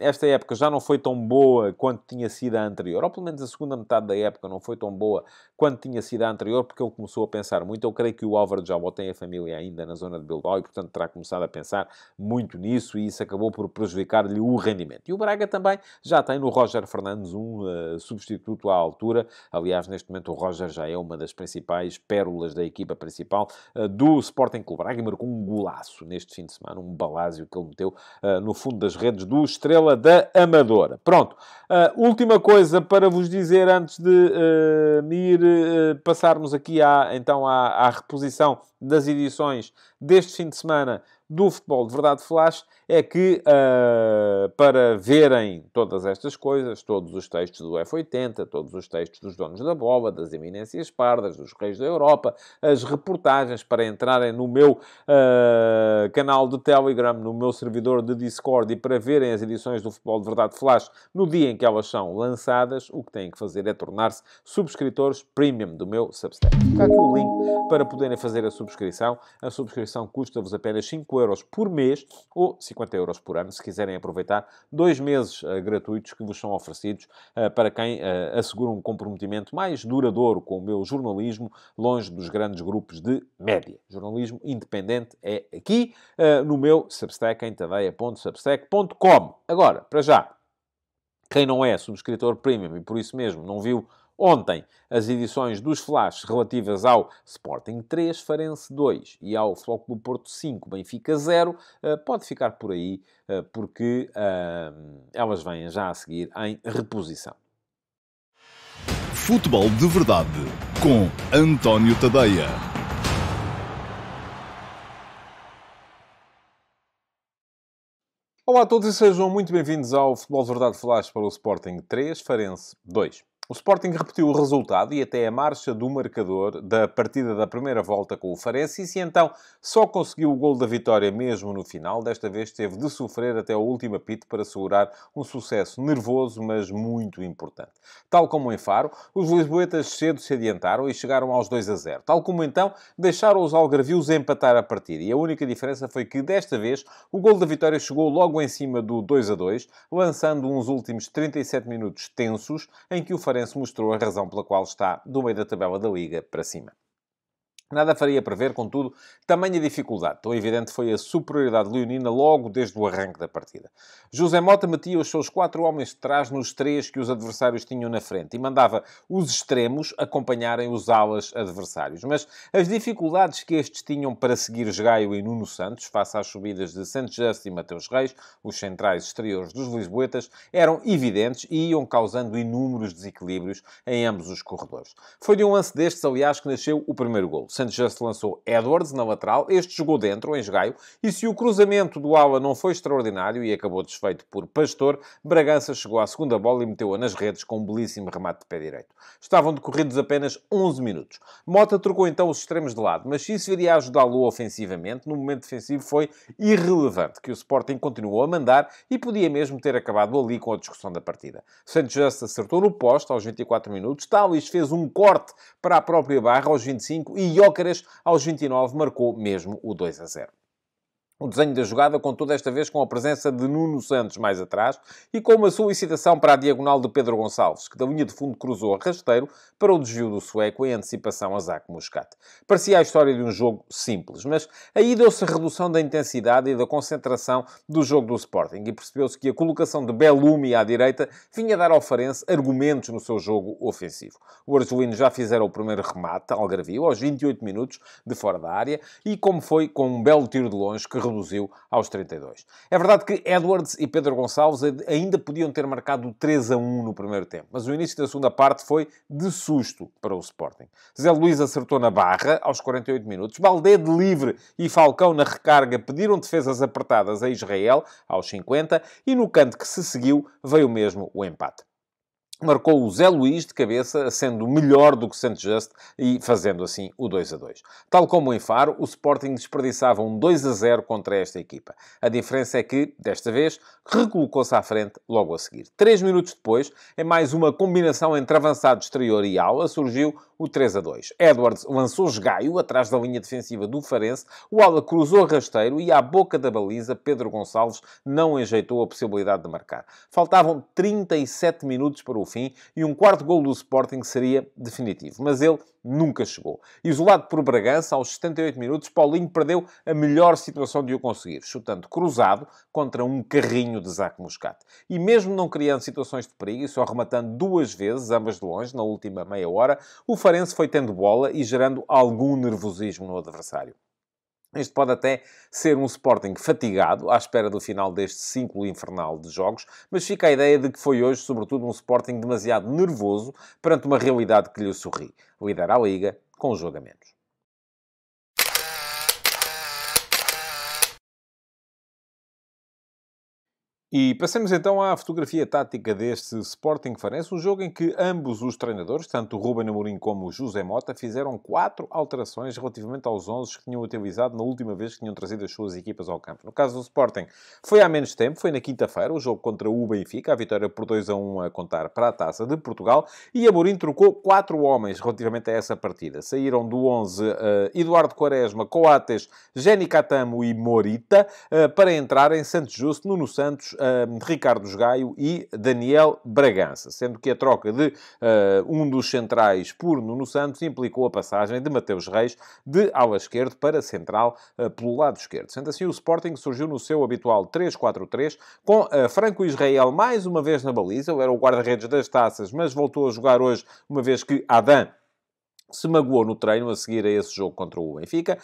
Esta época já não foi tão boa quanto tinha sido a anterior, ou pelo menos a segunda metade da época não foi tão boa quanto tinha sido a anterior, porque ele começou a pensar muito. Eu creio que o Álvaro de Jaló tem a família ainda na zona de Bilbao e, portanto, terá começado a pensar muito nisso, e isso acabou por prejudicar-lhe o rendimento. E o Braga também já tem no Roger Fernandes um substituto à altura. Aliás, neste momento o Roger já é uma das principais pérolas da equipa principal do Sporting Clube Braga, e marcou um golaço neste fim de semana, um balásio que ele meteu no fundo das redes do Estrela da Amadora. Pronto. Última coisa para vos dizer antes de passarmos aqui à reposição das edições deste fim de semana do Futebol de Verdade Flash, é que para verem todas estas coisas, todos os textos do F80, todos os textos dos donos da bola, das eminências pardas, dos reis da Europa, as reportagens, para entrarem no meu canal de Telegram, no meu servidor de Discord, e para verem as edições do Futebol de Verdade Flash no dia em que elas são lançadas, o que têm que fazer é tornar-se subscritores premium do meu Substack. Fica aqui o link para poderem fazer a subscrição. A subscrição custa-vos apenas 5 euros por mês ou 50 euros por ano, se quiserem aproveitar 2 meses gratuitos que vos são oferecidos para quem assegura um comprometimento mais duradouro com o meu jornalismo, longe dos grandes grupos de média. Jornalismo independente é aqui, no meu Substack, em tadeia.substack.com. Agora, para já, quem não é subscritor premium e por isso mesmo não viu Ontem, as edições dos Flash relativas ao Sporting 3, Farense 2 e ao Flóculo Porto 5, Benfica 0, pode ficar por aí, porque elas vêm já a seguir em reposição. Futebol de Verdade, com António Tadeia. Olá a todos e sejam muito bem-vindos ao Futebol de Verdade Flash para o Sporting 3, Farense 2. O Sporting repetiu o resultado e até a marcha do marcador da partida da primeira volta com o Farense e se então só conseguiu o gol da vitória mesmo no final, desta vez teve de sofrer até o último apito para assegurar um sucesso nervoso, mas muito importante. Tal como em Faro, os lisboetas cedo se adiantaram e chegaram aos 2-0. Tal como então, deixaram os algarvios empatar a partida. E a única diferença foi que, desta vez, o gol da vitória chegou logo em cima do 2-2, lançando uns últimos 37 minutos tensos, em que o Farense mostrou a razão pela qual está do meio da tabela da Liga para cima. Nada faria prever, contudo, tamanha dificuldade. Tão evidente foi a superioridade leonina logo desde o arranque da partida. José Mota metia os seus 4 homens de trás nos 3 que os adversários tinham na frente e mandava os extremos acompanharem os alas adversários. Mas as dificuldades que estes tinham para seguir Gaio e Nuno Santos, face às subidas de Santos Justo e Mateus Reis, os centrais exteriores dos lisboetas, eram evidentes e iam causando inúmeros desequilíbrios em ambos os corredores. Foi de um lance destes, aliás, que nasceu o primeiro golo. Santos Justo lançou Edwards na lateral, este jogou dentro, em esgaio, e se o cruzamento do ala não foi extraordinário e acabou desfeito por Pastor, Bragança chegou à segunda bola e meteu-a nas redes com um belíssimo remate de pé direito. Estavam decorridos apenas 11 minutos. Mota trocou então os extremos de lado, mas se isso viria a ajudá-lo ofensivamente, no momento defensivo foi irrelevante, que o Sporting continuou a mandar e podia mesmo ter acabado ali com a discussão da partida. Santos Justo acertou no poste aos 24 minutos, Thalys fez um corte para a própria barra aos 25 e Gyökeres, aos 29, marcou mesmo o 2-0. O desenho da jogada contou desta vez com a presença de Nuno Santos mais atrás e com uma solicitação para a diagonal de Pedro Gonçalves, que da linha de fundo cruzou a rasteiro para o desvio do sueco em antecipação a Zac Muscat. Parecia a história de um jogo simples, mas aí deu-se a redução da intensidade e da concentração do jogo do Sporting e percebeu-se que a colocação de Bellumi à direita vinha dar ao Farense argumentos no seu jogo ofensivo. O argelino já fizeram o primeiro remate, algarvio, aos 28 minutos de fora da área e como foi com um belo tiro de longe que reduziu aos 32. É verdade que Edwards e Pedro Gonçalves ainda podiam ter marcado 3-1 no primeiro tempo, mas o início da segunda parte foi de susto para o Sporting. Zé Luís acertou na barra aos 48 minutos, Baldé de livre e Falcão na recarga pediram defesas apertadas a Israel aos 50 e no canto que se seguiu veio mesmo o empate. Marcou o Zé Luís de cabeça, sendo melhor do que Santos Justo e fazendo assim o 2-2. Tal como em Faro, o Sporting desperdiçava um 2-0 contra esta equipa. A diferença é que, desta vez, recolocou-se à frente logo a seguir. 3 minutos depois, em mais uma combinação entre avançado exterior e ala, surgiu o 3-2. Edwards lançou esgaio atrás da linha defensiva do Farense, o ala cruzou rasteiro e à boca da baliza, Pedro Gonçalves não enjeitou a possibilidade de marcar. Faltavam 37 minutos para o fim e um quarto golo do Sporting seria definitivo, mas ele nunca chegou. Isolado por Bragança, aos 78 minutos, Paulinho perdeu a melhor situação de o conseguir, chutando cruzado contra um carrinho de Zac Muscat. E mesmo não criando situações de perigo e só rematando 2 vezes, ambas de longe, na última meia hora, o Farense foi tendo bola e gerando algum nervosismo no adversário. Este pode até ser um Sporting fatigado, à espera do final deste ciclo infernal de jogos, mas fica a ideia de que foi hoje, sobretudo, um Sporting demasiado nervoso perante uma realidade que lhe sorri. Lidera a Liga com um jogo a menos. E passemos então à fotografia tática deste Sporting Farense, um jogo em que ambos os treinadores, tanto o Ruben Amorim como o José Mota, fizeram 4 alterações relativamente aos 11 que tinham utilizado na última vez que tinham trazido as suas equipas ao campo. No caso do Sporting, foi há menos tempo, foi na quinta-feira, o jogo contra o Benfica, a vitória por 2-1 a contar para a Taça de Portugal, e Amorim trocou 4 homens relativamente a essa partida. Saíram do 11 Eduardo Quaresma, Coates, Jenny Catamo e Morita, para entrarem Santos Justo, Nuno Santos, Ricardo Gaio e Daniel Bragança, sendo que a troca de um dos centrais por Nuno Santos implicou a passagem de Mateus Reis de ala esquerdo para central pelo lado esquerdo. Sendo assim, o Sporting surgiu no seu habitual 3-4-3, com Franco Israel mais uma vez na baliza. Ele era o guarda-redes das taças, mas voltou a jogar hoje, uma vez que Adam se magoou no treino a seguir a esse jogo contra o Benfica.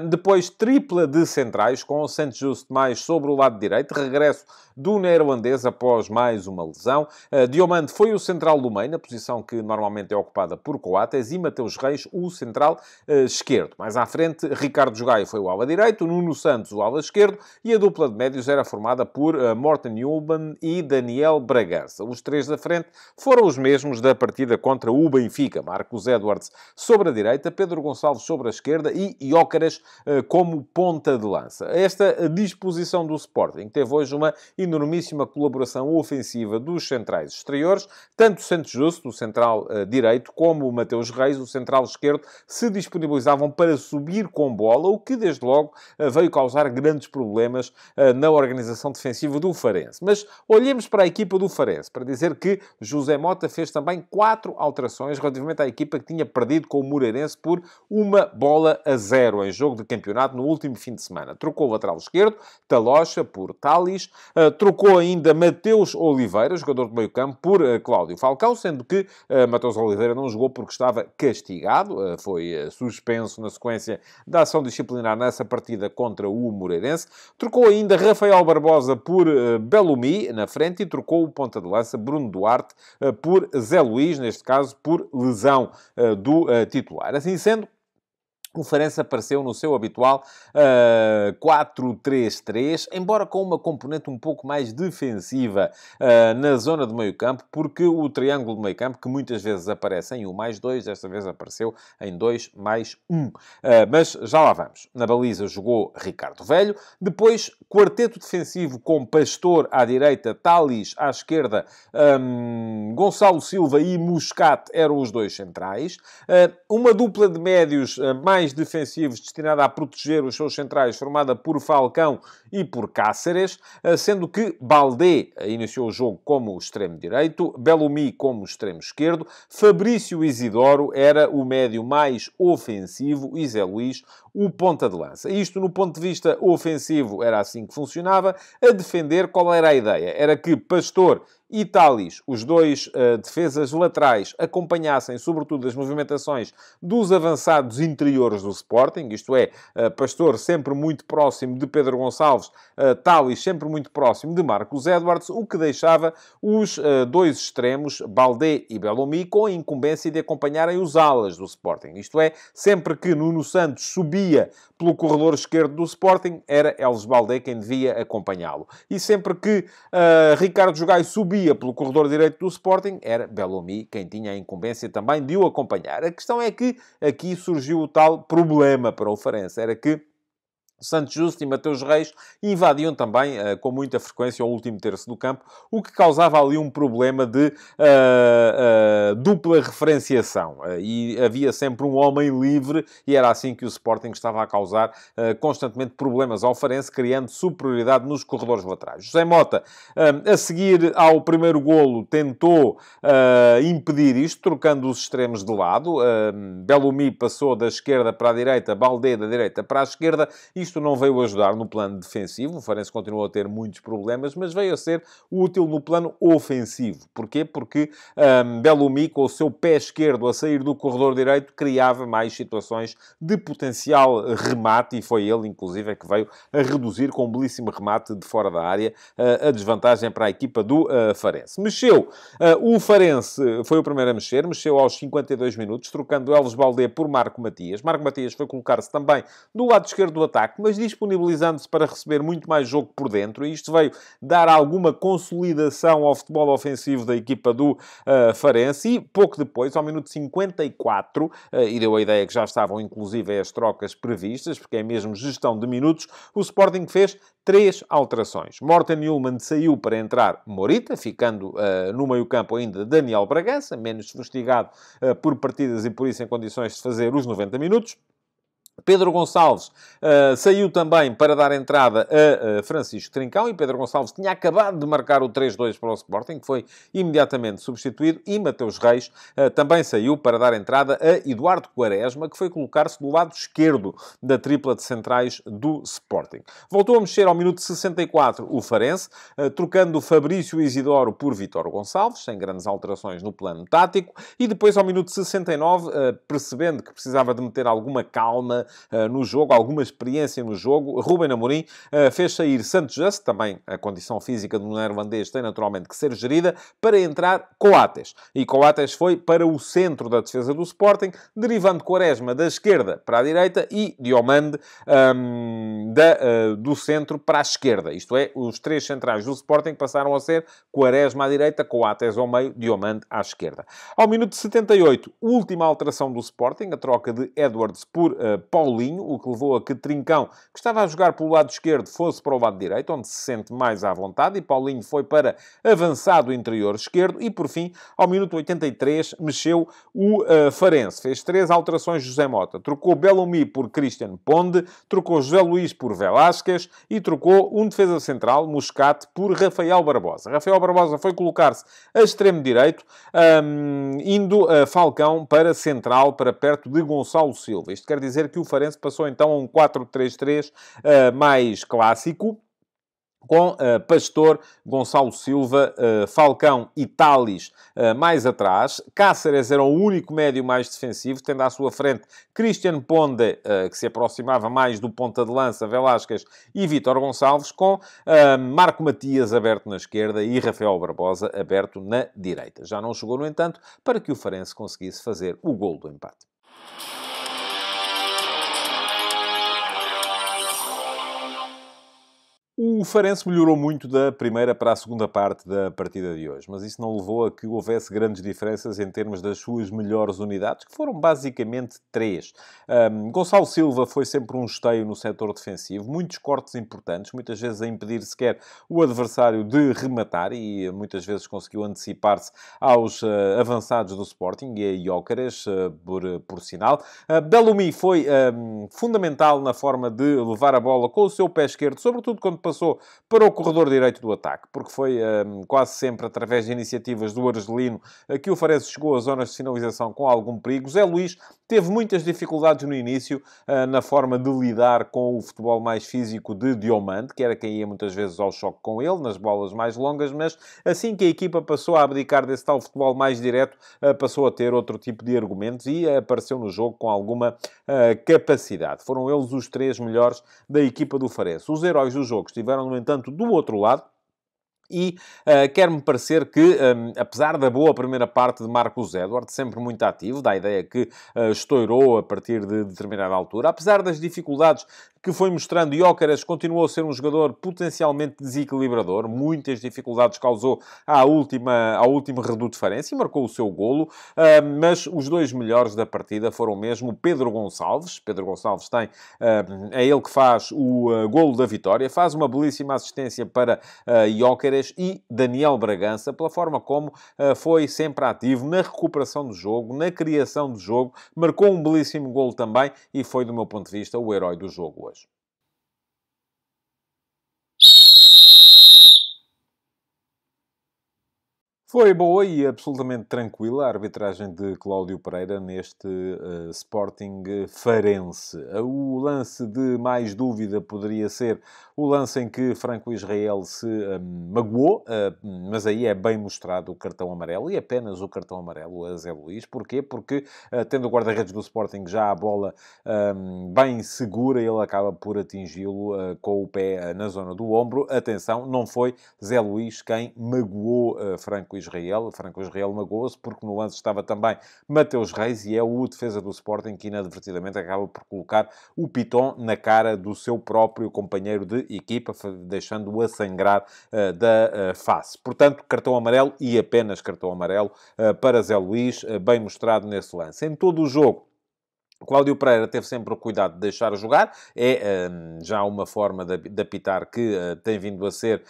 Depois, tripla de centrais, com o Santos Justo mais sobre o lado direito. Regresso do neerlandês após mais uma lesão. Diomande foi o central do meio, na posição que normalmente é ocupada por Coates, e Mateus Reis, o central esquerdo. Mais à frente, Ricardo Gaio foi o ala direito, Nuno Santos o ala esquerdo, e a dupla de médios era formada por Morten Hulman e Daniel Bragança. Os três da frente foram os mesmos da partida contra o Benfica. Marcos Edwards sobre a direita, Pedro Gonçalves sobre a esquerda e Gyökeres como ponta de lança. Esta disposição do Sporting teve hoje uma enormíssima colaboração ofensiva dos centrais exteriores. Tanto Santos Justo, o central direito, como o Mateus Reis, o central esquerdo, se disponibilizavam para subir com bola, o que desde logo veio causar grandes problemas na organização defensiva do Farense. Mas olhemos para a equipa do Farense, para dizer que José Mota fez também 4 alterações relativamente à equipa que tinha perdido com o Moreirense por 1-0 em jogo de campeonato no último fim de semana. Trocou o lateral esquerdo, Talocha, por Talis. Trocou ainda Mateus Oliveira, jogador de meio campo, por Cláudio Falcão, sendo que Mateus Oliveira não jogou porque estava castigado. Foi suspenso na sequência da ação disciplinar nessa partida contra o Moreirense. Trocou ainda Rafael Barbosa por Bellumi na frente e trocou o ponta de lança Bruno Duarte por Zé Luís, neste caso por lesão do titular. Assim sendo, o Farense apareceu no seu habitual 4-3-3, embora com uma componente um pouco mais defensiva na zona de meio-campo, porque o triângulo de meio-campo, que muitas vezes aparece em 1+2, desta vez apareceu em 2+1. Mas já lá vamos. Na baliza jogou Ricardo Velho, depois quarteto defensivo com Pastor à direita, Talis à esquerda, Gonçalo Silva e Muscat eram os dois centrais, uma dupla de médios mais defensivos destinada a proteger os seus centrais, formada por Falcão e por Cáceres, sendo que Baldé iniciou o jogo como extremo direito, Bellumi como extremo esquerdo, Fabrício Isidoro era o médio mais ofensivo e Zé Luís o ponta de lança. Isto, no ponto de vista ofensivo, era assim que funcionava. A defender, qual era a ideia? Era que Pastor e Talis, os dois defesas laterais, acompanhassem sobretudo as movimentações dos avançados interiores do Sporting, isto é, Pastor sempre muito próximo de Pedro Gonçalves, Talis sempre muito próximo de Marcos Edwards, o que deixava os dois extremos, Baldé e Bellumi, com a incumbência de acompanharem os alas do Sporting. Isto é, sempre que Nuno Santos subia pelo corredor esquerdo do Sporting, era Elvis Baldé quem devia acompanhá-lo. E sempre que Ricardo Gaio subia pelo corredor direito do Sporting, era Bellumi quem tinha a incumbência também de o acompanhar. A questão é que aqui surgiu o tal problema para o Farense, era que Santos Justo e Mateus Reis invadiam também com muita frequência o último terço do campo, o que causava ali um problema de dupla referenciação. E havia sempre um homem livre e era assim que o Sporting estava a causar constantemente problemas ao Farense, criando superioridade nos corredores laterais. José Mota, a seguir ao primeiro golo, tentou impedir isto, trocando os extremos de lado. Bellumi passou da esquerda para a direita, Baldé da direita para a esquerda. Isto não veio ajudar no plano defensivo, o Farense continuou a ter muitos problemas, mas veio a ser útil no plano ofensivo. Porquê? Porque Bellumi, com o seu pé esquerdo a sair do corredor direito, criava mais situações de potencial remate, e foi ele, inclusive, que veio a reduzir com um belíssimo remate de fora da área a desvantagem para a equipa do Farense. Mexeu. O Farense foi o primeiro a mexer, mexeu aos 52 minutos, trocando Elvis Baldé por Marco Matias. Marco Matias foi colocar-se também do lado esquerdo do ataque, mas disponibilizando-se para receber muito mais jogo por dentro, e isto veio dar alguma consolidação ao futebol ofensivo da equipa do Farense, e pouco depois, ao minuto 54, e deu a ideia que já estavam inclusive as trocas previstas, porque é mesmo gestão de minutos, o Sporting fez 3 alterações. Morten Hulman saiu para entrar Morita, ficando no meio-campo ainda Daniel Bragança, menos fustigado por partidas e por isso em condições de fazer os 90 minutos. Pedro Gonçalves saiu também para dar entrada a Francisco Trincão, e Pedro Gonçalves tinha acabado de marcar o 3-2 para o Sporting, que foi imediatamente substituído, e Mateus Reis também saiu para dar entrada a Eduardo Quaresma, que foi colocar-se do lado esquerdo da tripla de centrais do Sporting. Voltou a mexer ao minuto 64 o Farense, trocando Fabrício Isidoro por Vítor Gonçalves, sem grandes alterações no plano tático, e depois ao minuto 69, percebendo que precisava de meter alguma calma no jogo, alguma experiência no jogo, Ruben Amorim fez sair Santos Just, também a condição física do neerlandês tem naturalmente que ser gerida, para entrar Coates. E Coates foi para o centro da defesa do Sporting, derivando Quaresma da esquerda para a direita e Diomande do centro para a esquerda. Isto é, os três centrais do Sporting passaram a ser Quaresma à direita, Coates ao meio, Diomande à esquerda. Ao minuto 78, última alteração do Sporting, a troca de Edwards por Paulinho, o que levou a que Trincão, que estava a jogar pelo lado esquerdo, fosse para o lado direito, onde se sente mais à vontade, e Paulinho foi para avançado interior esquerdo, e por fim, ao minuto 83, mexeu o Farense. Fez 3 alterações José Mota. Trocou Bellamy por Christian Ponde, trocou José Luís por Velásquez e trocou um defesa central, Muscat, por Rafael Barbosa. Rafael Barbosa foi colocar-se a extremo direito, indo Falcão para central, para perto de Gonçalo Silva. Isto quer dizer que o Farense passou então a um 4-3-3 mais clássico, com Pastor, Gonçalo Silva, Falcão e Tales mais atrás. Cáceres era o único médio mais defensivo, tendo à sua frente Christian Ponde, que se aproximava mais do ponta de lança, Velásquez e Vítor Gonçalves, com Marco Matias aberto na esquerda e Rafael Barbosa aberto na direita. Já não chegou, no entanto, para que o Farense conseguisse fazer o golo do empate. O Farense melhorou muito da primeira para a segunda parte da partida de hoje, mas isso não levou a que houvesse grandes diferenças em termos das suas melhores unidades, que foram basicamente 3. Gonçalo Silva foi sempre um esteio no setor defensivo, muitos cortes importantes, muitas vezes a impedir sequer o adversário de rematar, e muitas vezes conseguiu antecipar-se aos avançados do Sporting e a Gyökeres, por sinal. Bellamy foi fundamental na forma de levar a bola com o seu pé esquerdo, sobretudo quando passou para o corredor direito do ataque, porque foi quase sempre através de iniciativas do Argelino que o Farense chegou às zonas de finalização com algum perigo. Zé Luís teve muitas dificuldades no início na forma de lidar com o futebol mais físico de Diomande, que era quem ia muitas vezes ao choque com ele, nas bolas mais longas, mas assim que a equipa passou a abdicar desse tal futebol mais direto, passou a ter outro tipo de argumentos e apareceu no jogo com alguma capacidade. Foram eles os 3 melhores da equipa do Farense. Os heróis do jogo estiveram, no entanto, do outro lado. E quer-me parecer que, apesar da boa primeira parte de Marcos Edwards, sempre muito ativo, dá a ideia que estourou a partir de determinada altura, apesar das dificuldades que foi mostrando, Gyökeres continuou a ser um jogador potencialmente desequilibrador, muitas dificuldades causou ao último reduto Farense e marcou o seu golo, mas os 2 melhores da partida foram mesmo Pedro Gonçalves. Pedro Gonçalves é ele que faz o golo da vitória, faz uma belíssima assistência para Gyökeres, e Daniel Bragança, pela forma como foi sempre ativo na recuperação do jogo, na criação do jogo, marcou um belíssimo golo também e foi, do meu ponto de vista, o herói do jogo hoje. Foi boa e absolutamente tranquila a arbitragem de Cláudio Pereira neste Sporting Farense. O lance de mais dúvida poderia ser o lance em que Franco Israel se magoou, mas aí é bem mostrado o cartão amarelo, e apenas o cartão amarelo a Zé Luís. Porquê? Porque, tendo o guarda-redes do Sporting já a bola bem segura, ele acaba por atingi-lo com o pé na zona do ombro. Atenção, não foi Zé Luís quem magoou Franco Israel. Franco Israel magoou-se porque no lance estava também Mateus Reis, e é o defesa do Sporting que inadvertidamente acaba por colocar o piton na cara do seu próprio companheiro de equipa, deixando-o a sangrar da face. Portanto, cartão amarelo e apenas cartão amarelo para Zé Luís, bem mostrado nesse lance. Em todo o jogo, Cláudio Pereira teve sempre o cuidado de deixar jogar. É já uma forma de apitar que tem vindo a ser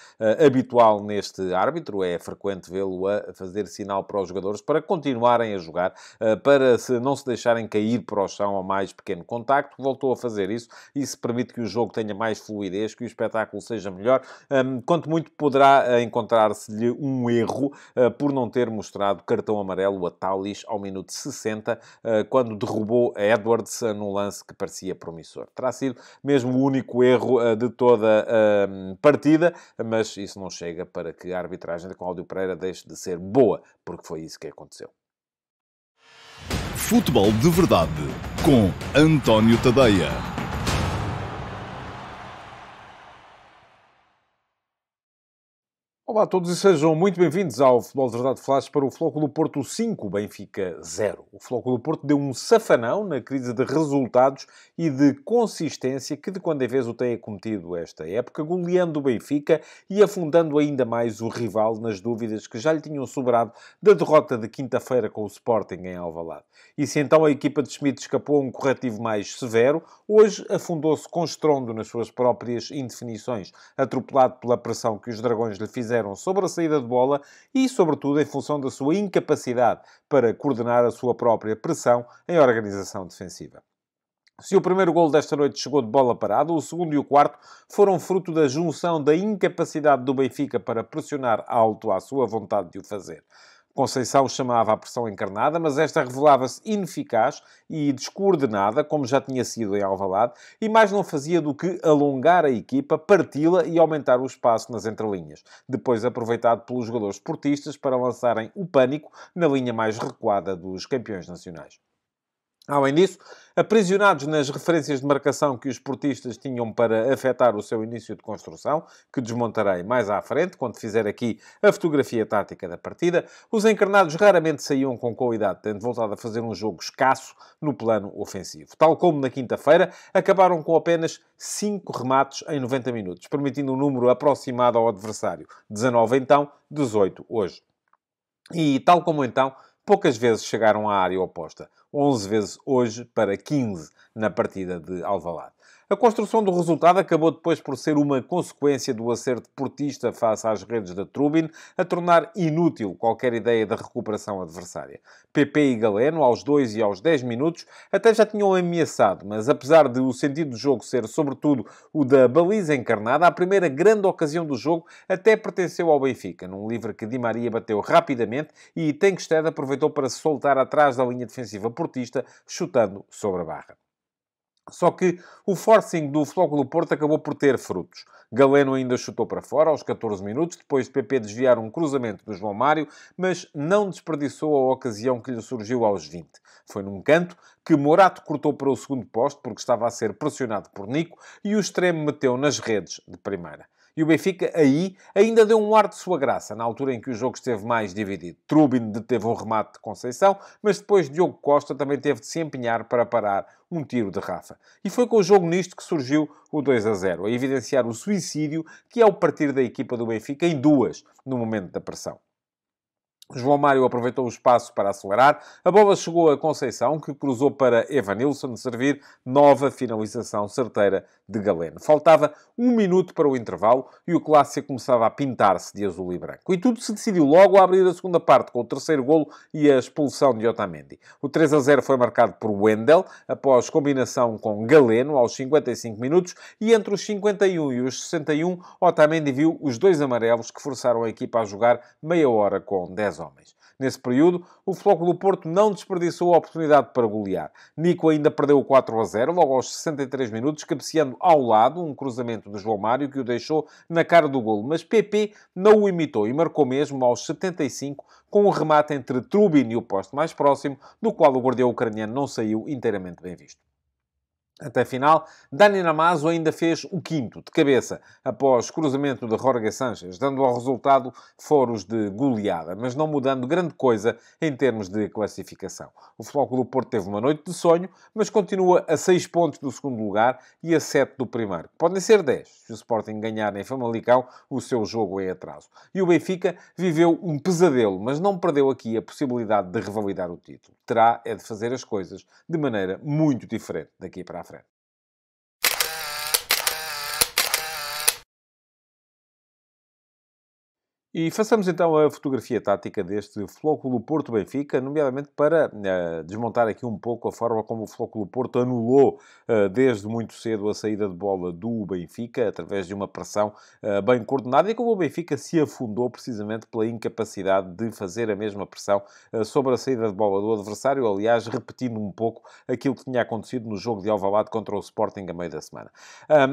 habitual neste árbitro. É frequente vê-lo a fazer sinal para os jogadores para continuarem a jogar, para não se deixarem cair para o chão ao mais pequeno contacto. Voltou a fazer isso. Isso permite que o jogo tenha mais fluidez, que o espetáculo seja melhor. Quanto muito poderá encontrar-se-lhe um erro por não ter mostrado cartão amarelo a Taulis ao minuto 60, quando derrubou a Edwards num lance que parecia promissor. Terá sido mesmo o único erro de toda a partida, mas isso não chega para que a arbitragem de Cláudio Pereira deixe de ser boa, porque foi isso que aconteceu. Futebol de Verdade, com António Tadeia. Olá a todos e sejam muito bem-vindos ao Futebol de Verdade Flash para o Flóculo Porto 5, Benfica 0. O Flóculo Porto deu um safanão na crise de resultados e de consistência que de quando em vez o tem acometido esta época, goleando o Benfica e afundando ainda mais o rival nas dúvidas que já lhe tinham sobrado da derrota de quinta-feira com o Sporting em Alvalade. E se então a equipa de Schmidt escapou a um corretivo mais severo, hoje afundou-se com estrondo nas suas próprias indefinições, atropelado pela pressão que os dragões lhe fizeram sobre a saída de bola e, sobretudo, em função da sua incapacidade para coordenar a sua própria pressão em organização defensiva. Se o primeiro golo desta noite chegou de bola parada, o segundo e o quarto foram fruto da junção da incapacidade do Benfica para pressionar alto à sua vontade de o fazer. Conceição chamava a pressão encarnada, mas esta revelava-se ineficaz e descoordenada, como já tinha sido em Alvalade, e mais não fazia do que alongar a equipa, parti-la e aumentar o espaço nas entrelinhas, depois aproveitado pelos jogadores portistas para lançarem o pânico na linha mais recuada dos campeões nacionais. Além disso, aprisionados nas referências de marcação que os portistas tinham para afetar o seu início de construção, que desmontarei mais à frente, quando fizer aqui a fotografia tática da partida, os encarnados raramente saíam com qualidade, tendo voltado a fazer um jogo escasso no plano ofensivo. Tal como na quinta-feira, acabaram com apenas 5 remates em 90 minutos, permitindo um número aproximado ao adversário. 19 então, 18 hoje. E tal como então, poucas vezes chegaram à área oposta. 11 vezes hoje para 15 na partida de Alvalade. A construção do resultado acabou depois por ser uma consequência do acerto portista face às redes da Trubin, a tornar inútil qualquer ideia de recuperação adversária. PP e Galeno, aos 2 e aos 10 minutos, até já tinham ameaçado, mas apesar de o sentido do jogo ser sobretudo o da baliza encarnada, a primeira grande ocasião do jogo até pertenceu ao Benfica, num livre que Di Maria bateu rapidamente e Tenkstedt aproveitou para se soltar atrás da linha defensiva portista, chutando sobre a barra. Só que o forcing do Flóculo Porto acabou por ter frutos. Galeno ainda chutou para fora aos 14 minutos, depois de PP desviar um cruzamento do João Mário, mas não desperdiçou a ocasião que lhe surgiu aos 20. Foi num canto que Morato cortou para o segundo posto, porque estava a ser pressionado por Nico, e o extremo meteu nas redes de primeira. E o Benfica, aí, ainda deu um ar de sua graça, na altura em que o jogo esteve mais dividido. Trubin deteve um remate de Conceição, mas depois Diogo Costa também teve de se empenhar para parar um tiro de Rafa. E foi com o jogo nisto que surgiu o 2-0, a evidenciar o suicídio que é o partir da equipa do Benfica em duas, no momento da pressão. João Mário aproveitou o espaço para acelerar. A bola chegou a Conceição, que cruzou para Evanilson servir nova finalização certeira de Galeno. Faltava 1 minuto para o intervalo e o clássico começava a pintar-se de azul e branco. E tudo se decidiu logo a abrir a segunda parte, com o terceiro golo e a expulsão de Otamendi. O 3-0 foi marcado por Wendel, após combinação com Galeno, aos 55 minutos, e entre os 51 e os 61, Otamendi viu os 2 amarelos que forçaram a equipa a jogar meia hora com 10 homens. Nesse período, o Flóculo Porto não desperdiçou a oportunidade para golear. Nico ainda perdeu o 4-0, logo aos 63 minutos, cabeceando ao lado um cruzamento do João Mário, que o deixou na cara do golo. Mas PP não o imitou e marcou mesmo aos 75, com um remate entre Trubin e o poste mais próximo, do qual o guardião ucraniano não saiu inteiramente bem visto. até a final. Dani Namazo ainda fez o quinto, de cabeça, após cruzamento de Jorge Sanchez, dando ao resultado foros de goleada, mas não mudando grande coisa em termos de classificação. O Futebol Clube do Porto teve uma noite de sonho, mas continua a 6 pontos do segundo lugar e a 7 do primeiro. Podem ser 10, se o Sporting ganhar em Famalicão o seu jogo em atraso. E o Benfica viveu um pesadelo, mas não perdeu aqui a possibilidade de revalidar o título. Terá é de fazer as coisas de maneira muito diferente daqui para a frente. E façamos então a fotografia tática deste Futebol Clube Porto-Benfica, nomeadamente para desmontar aqui um pouco a forma como o Futebol Clube Porto anulou desde muito cedo a saída de bola do Benfica, através de uma pressão bem coordenada, e como o Benfica se afundou precisamente pela incapacidade de fazer a mesma pressão sobre a saída de bola do adversário, aliás, repetindo um pouco aquilo que tinha acontecido no jogo de Alvalade contra o Sporting a meio da semana.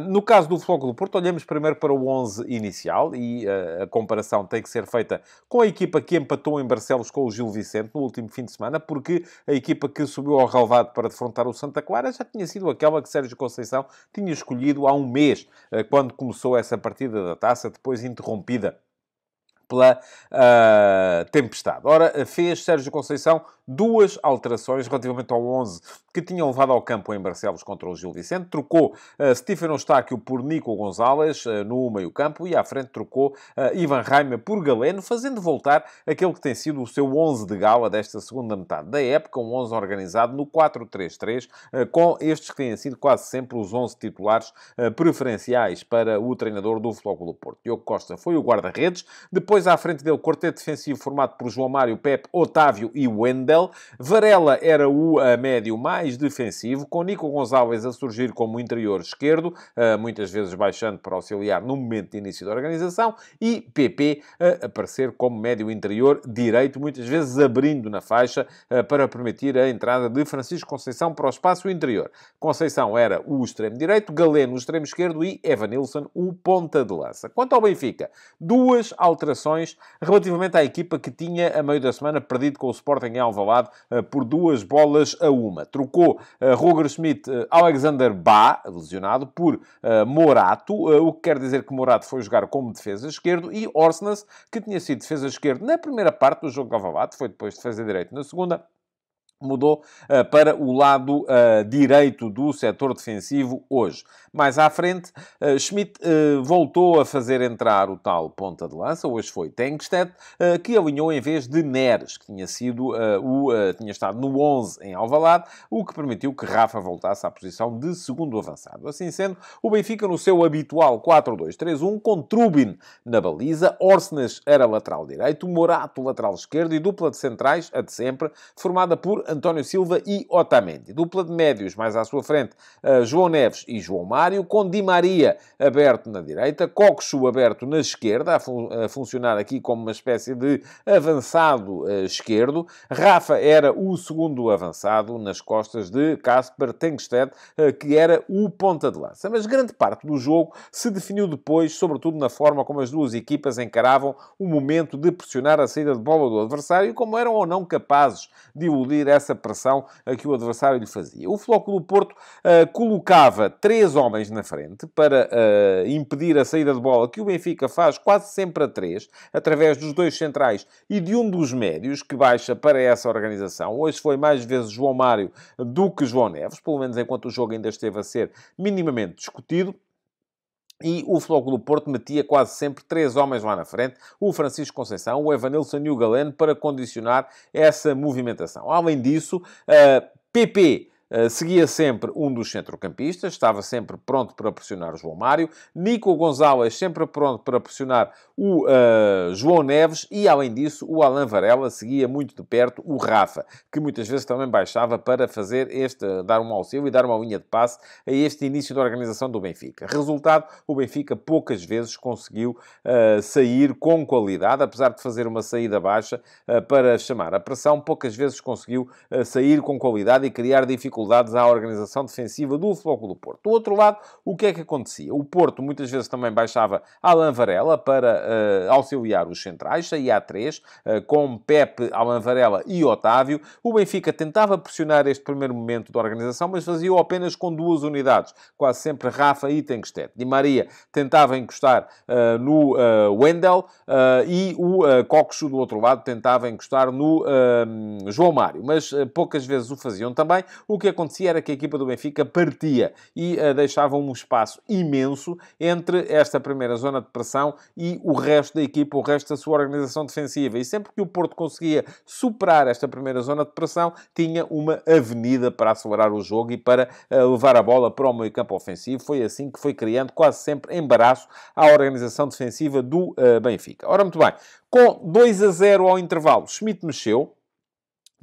No caso do Futebol Clube Porto, olhamos primeiro para o 11 inicial e a comparação tem que ser feita com a equipa que empatou em Barcelos com o Gil Vicente no último fim de semana, porque a equipa que subiu ao relvado para defrontar o Santa Clara já tinha sido aquela que Sérgio Conceição tinha escolhido há um mês, quando começou essa partida da Taça, depois interrompida pela tempestade. Ora, fez Sérgio Conceição 2 alterações relativamente ao 11 que tinham levado ao campo em Barcelos contra o Gil Vicente. Trocou Stefano Eustáquio por Nico Gonzalez no meio-campo e à frente trocou Ivan Reimer por Galeno, fazendo voltar aquele que tem sido o seu 11 de gala desta segunda metade da época, um 11 organizado no 4-3-3, com estes que têm sido quase sempre os 11 titulares preferenciais para o treinador do Futebol Clube do Porto. Diogo Costa foi o guarda-redes, depois à frente dele, quarteto defensivo formado por João Mário, Pepe, Otávio e Wendel. Varela era o médio mais defensivo, com Nico Gonzalez a surgir como interior esquerdo, muitas vezes baixando para auxiliar no momento de início da organização, e PP a aparecer como médio interior direito, muitas vezes abrindo na faixa para permitir a entrada de Francisco Conceição para o espaço interior. Conceição era o extremo direito, Galeno o extremo esquerdo e Evanilson o ponta de lança. Quanto ao Benfica, 2 alterações relativamente à equipa que tinha, a meio da semana, perdido com o Sporting em Alvalade por 2-1. Trocou Roger Schmidt, Alexander Bá, lesionado, por Morato, o que quer dizer que Morato foi jogar como defesa esquerdo, e Orsnes, que tinha sido defesa esquerdo na primeira parte do jogo de Alvalade, foi depois defesa direito na segunda, mudou para o lado direito do setor defensivo hoje. Mais à frente, Schmidt voltou a fazer entrar o tal ponta de lança, hoje foi Tengsted, que alinhou em vez de Neres, que tinha sido tinha estado no 11 em Alvalade, o que permitiu que Rafa voltasse à posição de segundo avançado. Assim sendo, o Benfica no seu habitual 4-2-3-1, com Trubin na baliza, Orsnes era lateral direito, Morato lateral esquerdo e dupla de centrais, a de sempre, formada por António Silva e Otamendi. Dupla de médios, mais à sua frente, João Neves e João Mário, com Di Maria aberto na direita, Coxo aberto na esquerda, a funcionar aqui como uma espécie de avançado esquerdo. Rafa era o segundo avançado nas costas de Kasper Tengsted, que era o ponta de lança. Mas grande parte do jogo se definiu depois, sobretudo na forma como as duas equipas encaravam o momento de pressionar a saída de bola do adversário e como eram ou não capazes de iludir essa pressão que o adversário lhe fazia. O Futebol Clube do Porto colocava 3 homens na frente para impedir a saída de bola, que o Benfica faz quase sempre a 3, através dos 2 centrais e de um dos médios, que baixa para essa organização. Hoje foi mais vezes João Mário do que João Neves, pelo menos enquanto o jogo ainda esteve a ser minimamente discutido. E o Futebol Clube do Porto metia quase sempre 3 homens lá na frente, o Francisco Conceição, o Evanilson e o Galeno, para condicionar essa movimentação. Além disso, PP seguia sempre um dos centrocampistas, estava sempre pronto para pressionar o João Mário, Nico Gonzalez sempre pronto para pressionar o João Neves e, além disso, o Alain Varela seguia muito de perto o Rafa, que muitas vezes também baixava para fazer dar um auxílio e dar uma linha de passe a este início da organização do Benfica. Resultado, o Benfica poucas vezes conseguiu sair com qualidade, apesar de fazer uma saída baixa para chamar a pressão, poucas vezes conseguiu sair com qualidade e criar dificuldades dificuldades à organização defensiva do Futebol Clube do Porto. Do outro lado, o que é que acontecia? O Porto muitas vezes também baixava Alan Varela para auxiliar os centrais, saía a 3, com Pepe, Alan Varela e Otávio. O Benfica tentava pressionar este primeiro momento da organização, mas fazia-o apenas com duas unidades, quase sempre Rafa e Tengsted. Di Maria tentava encostar no Wendel e o Coxo, do outro lado, tentava encostar no João Mário, mas poucas vezes o faziam também. O que acontecia era que a equipa do Benfica partia e deixava um espaço imenso entre esta primeira zona de pressão e o resto da equipa, o resto da sua organização defensiva. E sempre que o Porto conseguia superar esta primeira zona de pressão, tinha uma avenida para acelerar o jogo e para levar a bola para o meio-campo ofensivo. Foi assim que foi criando quase sempre embaraço à organização defensiva do Benfica. Ora, muito bem, com 2-0 ao intervalo, Schmidt mexeu.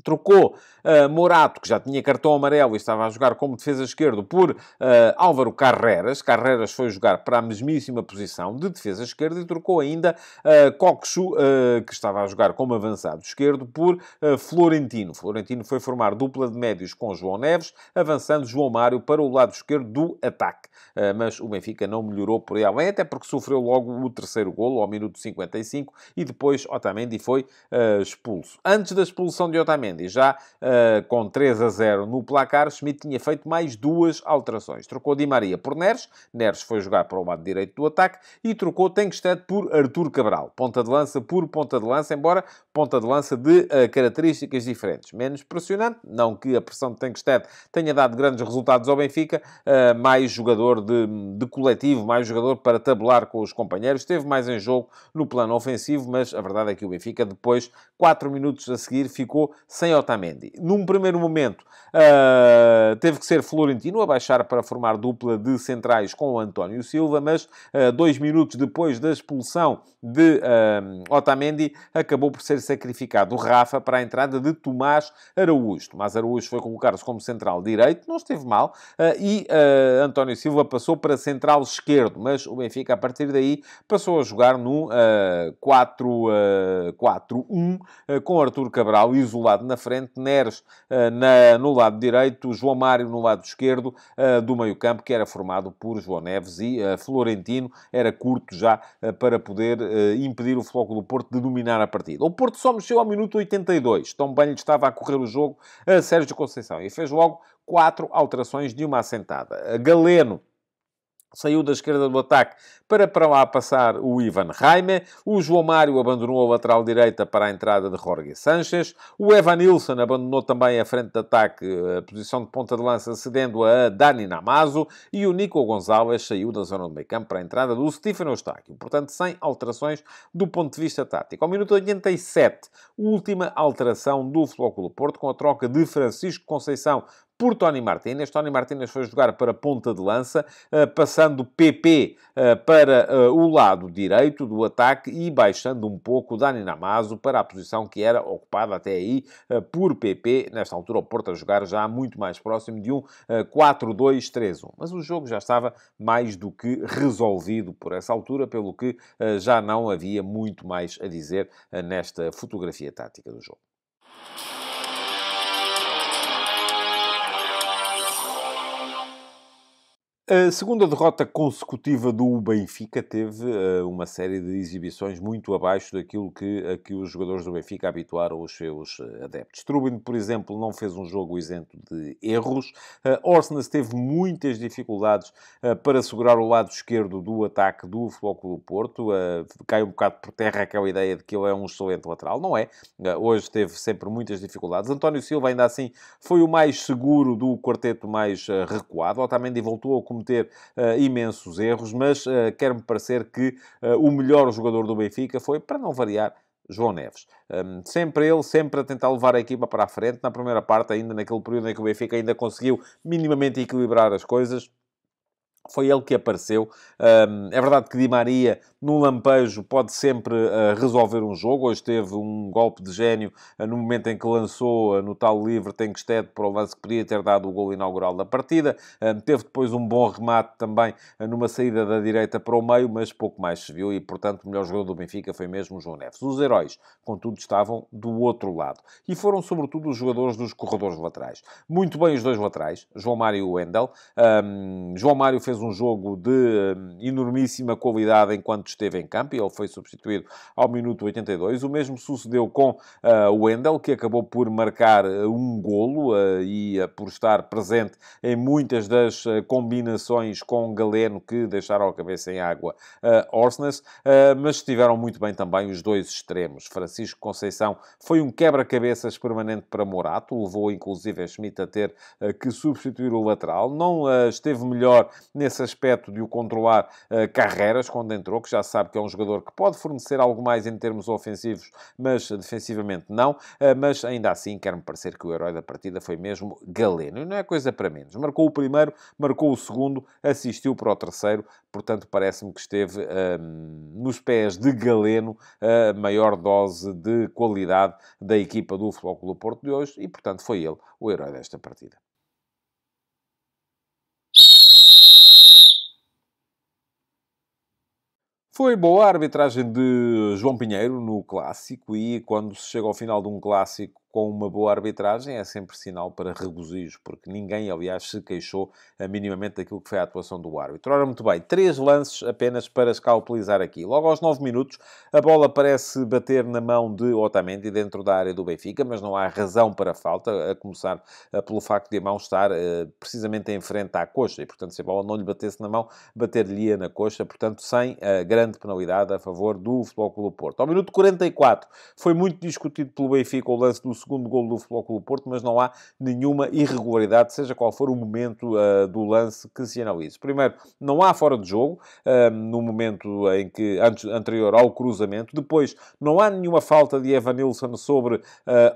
Trocou Morato, que já tinha cartão amarelo e estava a jogar como defesa esquerdo, por Álvaro Carreras. Carreras foi jogar para a mesmíssima posição de defesa esquerda e trocou ainda Coxo, que estava a jogar como avançado esquerdo, por Florentino. Florentino foi formar dupla de médios com João Neves, avançando João Mário para o lado esquerdo do ataque. Mas o Benfica não melhorou por aí além, até porque sofreu logo o terceiro golo, ao minuto 55, e depois Otamendi foi expulso. Antes da expulsão de Otamendi, já com 3-0 no placar, Schmidt tinha feito mais duas alterações. Trocou Di Maria por Neres. Neres foi jogar para o lado direito do ataque e trocou Tengsted por Artur Cabral. Ponta de lança por ponta de lança, embora ponta de lança de características diferentes. Menos pressionante, não que a pressão de Tengsted tenha dado grandes resultados ao Benfica, mais jogador de coletivo, mais jogador para tabular com os companheiros. Esteve mais em jogo no plano ofensivo, mas a verdade é que o Benfica, depois, 4 minutos a seguir, ficou sem Otamendi. Num primeiro momento, teve que ser Florentino a baixar para formar dupla de centrais com o António Silva, mas 2 minutos depois da expulsão de Otamendi, acabou por ser sacrificado o Rafa para a entrada de Tomás Araújo. Tomás Araújo foi colocar-se como central direito, não esteve mal, e António Silva passou para central esquerdo, mas o Benfica, a partir daí, passou a jogar no 4-4-1, com Artur Cabral isolado na frente, Neres no lado direito, João Mário no lado esquerdo do meio-campo, que era formado por João Neves, e Florentino era curto já para poder impedir o Futebol Clube do Porto de dominar a partida. O Porto só mexeu ao minuto 82. Tão bem lhe estava a correr o jogo a Sérgio Conceição e fez logo 4 alterações de uma assentada. Galeno saiu da esquerda do ataque para lá passar o Ivan Raime. O João Mário abandonou a lateral direita para a entrada de Jorge Sanchez. O Evan Nilsson abandonou também a frente de ataque, a posição de ponta de lança, cedendo a Dani Namazo. E o Nico Gonçalves saiu da zona do meio-campo para a entrada do Stefano Eustáquio. Portanto, sem alterações do ponto de vista tático. Ao minuto 87, última alteração do Futebol Clube do Porto, com a troca de Francisco Conceição por Tony Martínez. Tony Martínez foi jogar para ponta de lança, passando PP para o lado direito do ataque e baixando um pouco Dani Namazo para a posição que era ocupada até aí por PP. Nesta altura, o Porto a jogar já muito mais próximo de um 4-2-3-1. Mas o jogo já estava mais do que resolvido por essa altura, pelo que já não havia muito mais a dizer nesta fotografia tática do jogo. A segunda derrota consecutiva do Benfica teve uma série de exibições muito abaixo daquilo a que os jogadores do Benfica habituaram os seus adeptos. Trubin, por exemplo, não fez um jogo isento de erros. Orsnes teve muitas dificuldades para segurar o lado esquerdo do ataque do Futebol Clube do Porto. Cai um bocado por terra aquela ideia de que ele é um excelente lateral. Não é. Hoje teve sempre muitas dificuldades. António Silva, ainda assim, foi o mais seguro do quarteto mais recuado. Otamendi voltou a cometer imensos erros, mas quer-me parecer que o melhor jogador do Benfica foi, para não variar, João Neves. Sempre ele, sempre a tentar levar a equipa para a frente. Na primeira parte, ainda naquele período em que o Benfica ainda conseguiu minimamente equilibrar as coisas, Foi ele que apareceu. É verdade que Di Maria, num lampejo, pode sempre resolver um jogo. Hoje teve um golpe de gênio no momento em que lançou no tal livre Tenkstedt para o lance que podia ter dado o golo inaugural da partida. Teve depois um bom remate também numa saída da direita para o meio, mas pouco mais se viu e, portanto, o melhor jogador do Benfica foi mesmo o João Neves. Os heróis, contudo, estavam do outro lado. E foram, sobretudo, os jogadores dos corredores laterais. Muito bem os dois laterais, João Mário e o Wendel. João Mário fez um jogo de enormíssima qualidade enquanto esteve em campo e ele foi substituído ao minuto 82. O mesmo sucedeu com o Wendel, que acabou por marcar um golo e por estar presente em muitas das combinações com Galeno que deixaram a cabeça em água Orsnes, mas estiveram muito bem também os dois extremos. Francisco Conceição foi um quebra-cabeças permanente para Morato, levou inclusive a Schmidt a ter que substituir o lateral. Não esteve melhor nesse aspecto de o controlar Carreras, quando entrou, que já sabe que é um jogador que pode fornecer algo mais em termos ofensivos, mas defensivamente não. Mas ainda assim, quer-me parecer que o herói da partida foi mesmo Galeno. E não é coisa para menos. Marcou o primeiro, marcou o segundo, assistiu para o terceiro. Portanto, parece-me que esteve nos pés de Galeno a maior dose de qualidade da equipa do Futebol Clube do Porto de hoje. E, portanto, foi ele o herói desta partida. Foi boa a arbitragem de João Pinheiro no Clássico e quando se chega ao final de um Clássico com uma boa arbitragem é sempre sinal para regozijo, porque ninguém, aliás, se queixou minimamente daquilo que foi a atuação do árbitro. Ora, muito bem, 3 lances apenas para escalpelizar aqui. Logo aos 9 minutos, a bola parece bater na mão de Otamendi dentro da área do Benfica, mas não há razão para falta, a começar pelo facto de a mão estar precisamente em frente à coxa, e portanto, se a bola não lhe batesse na mão, bater-lhe-ia na coxa, portanto, sem grande penalidade a favor do Futebol Clube do Porto. Ao minuto 44, foi muito discutido pelo Benfica o lance do segundo golo do Futebol Clube do Porto, mas não há nenhuma irregularidade, seja qual for o momento do lance que se analise. Primeiro, não há fora de jogo, no momento em que, anterior ao cruzamento. Depois, não há nenhuma falta de Evanilson sobre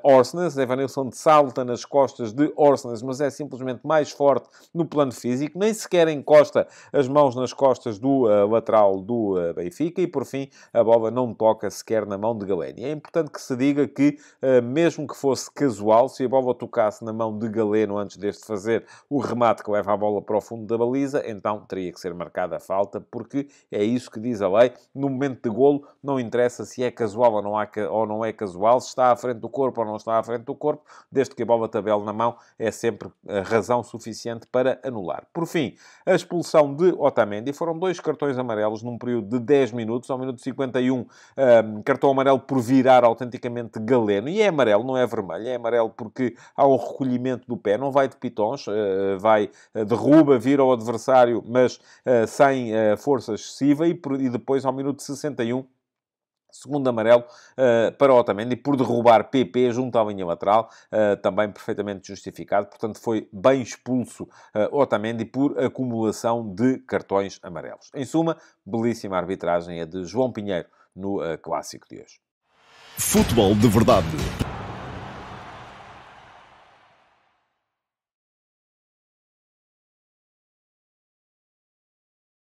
Orsnes. Evanilson salta nas costas de Orsnes, mas é simplesmente mais forte no plano físico. Nem sequer encosta as mãos nas costas do lateral do Benfica. E, por fim, a bola não toca sequer na mão de Galeno. É importante que se diga que, mesmo que fosse casual, se a bola tocasse na mão de Galeno antes deste fazer o remate que leva a bola para o fundo da baliza, então teria que ser marcada a falta, porque é isso que diz a lei. No momento de golo, não interessa se é casual ou não é casual, se está à frente do corpo ou não está à frente do corpo, desde que a bola tabele na mão, é sempre razão suficiente para anular. Por fim, a expulsão de Otamendi. Foram 2 cartões amarelos num período de 10 minutos. Ao minuto 51, cartão amarelo por virar autenticamente Galeno. E é amarelo, não é vermelho. É amarelo porque há um recolhimento do pé. Não vai de pitons, derruba, vira o adversário, mas sem força excessiva. E depois, ao minuto 61, segundo amarelo para Otamendi por derrubar PP junto à linha lateral, também perfeitamente justificado. Portanto, foi bem expulso Otamendi por acumulação de cartões amarelos. Em suma, belíssima arbitragem a de João Pinheiro no Clássico de hoje. Futebol de Verdade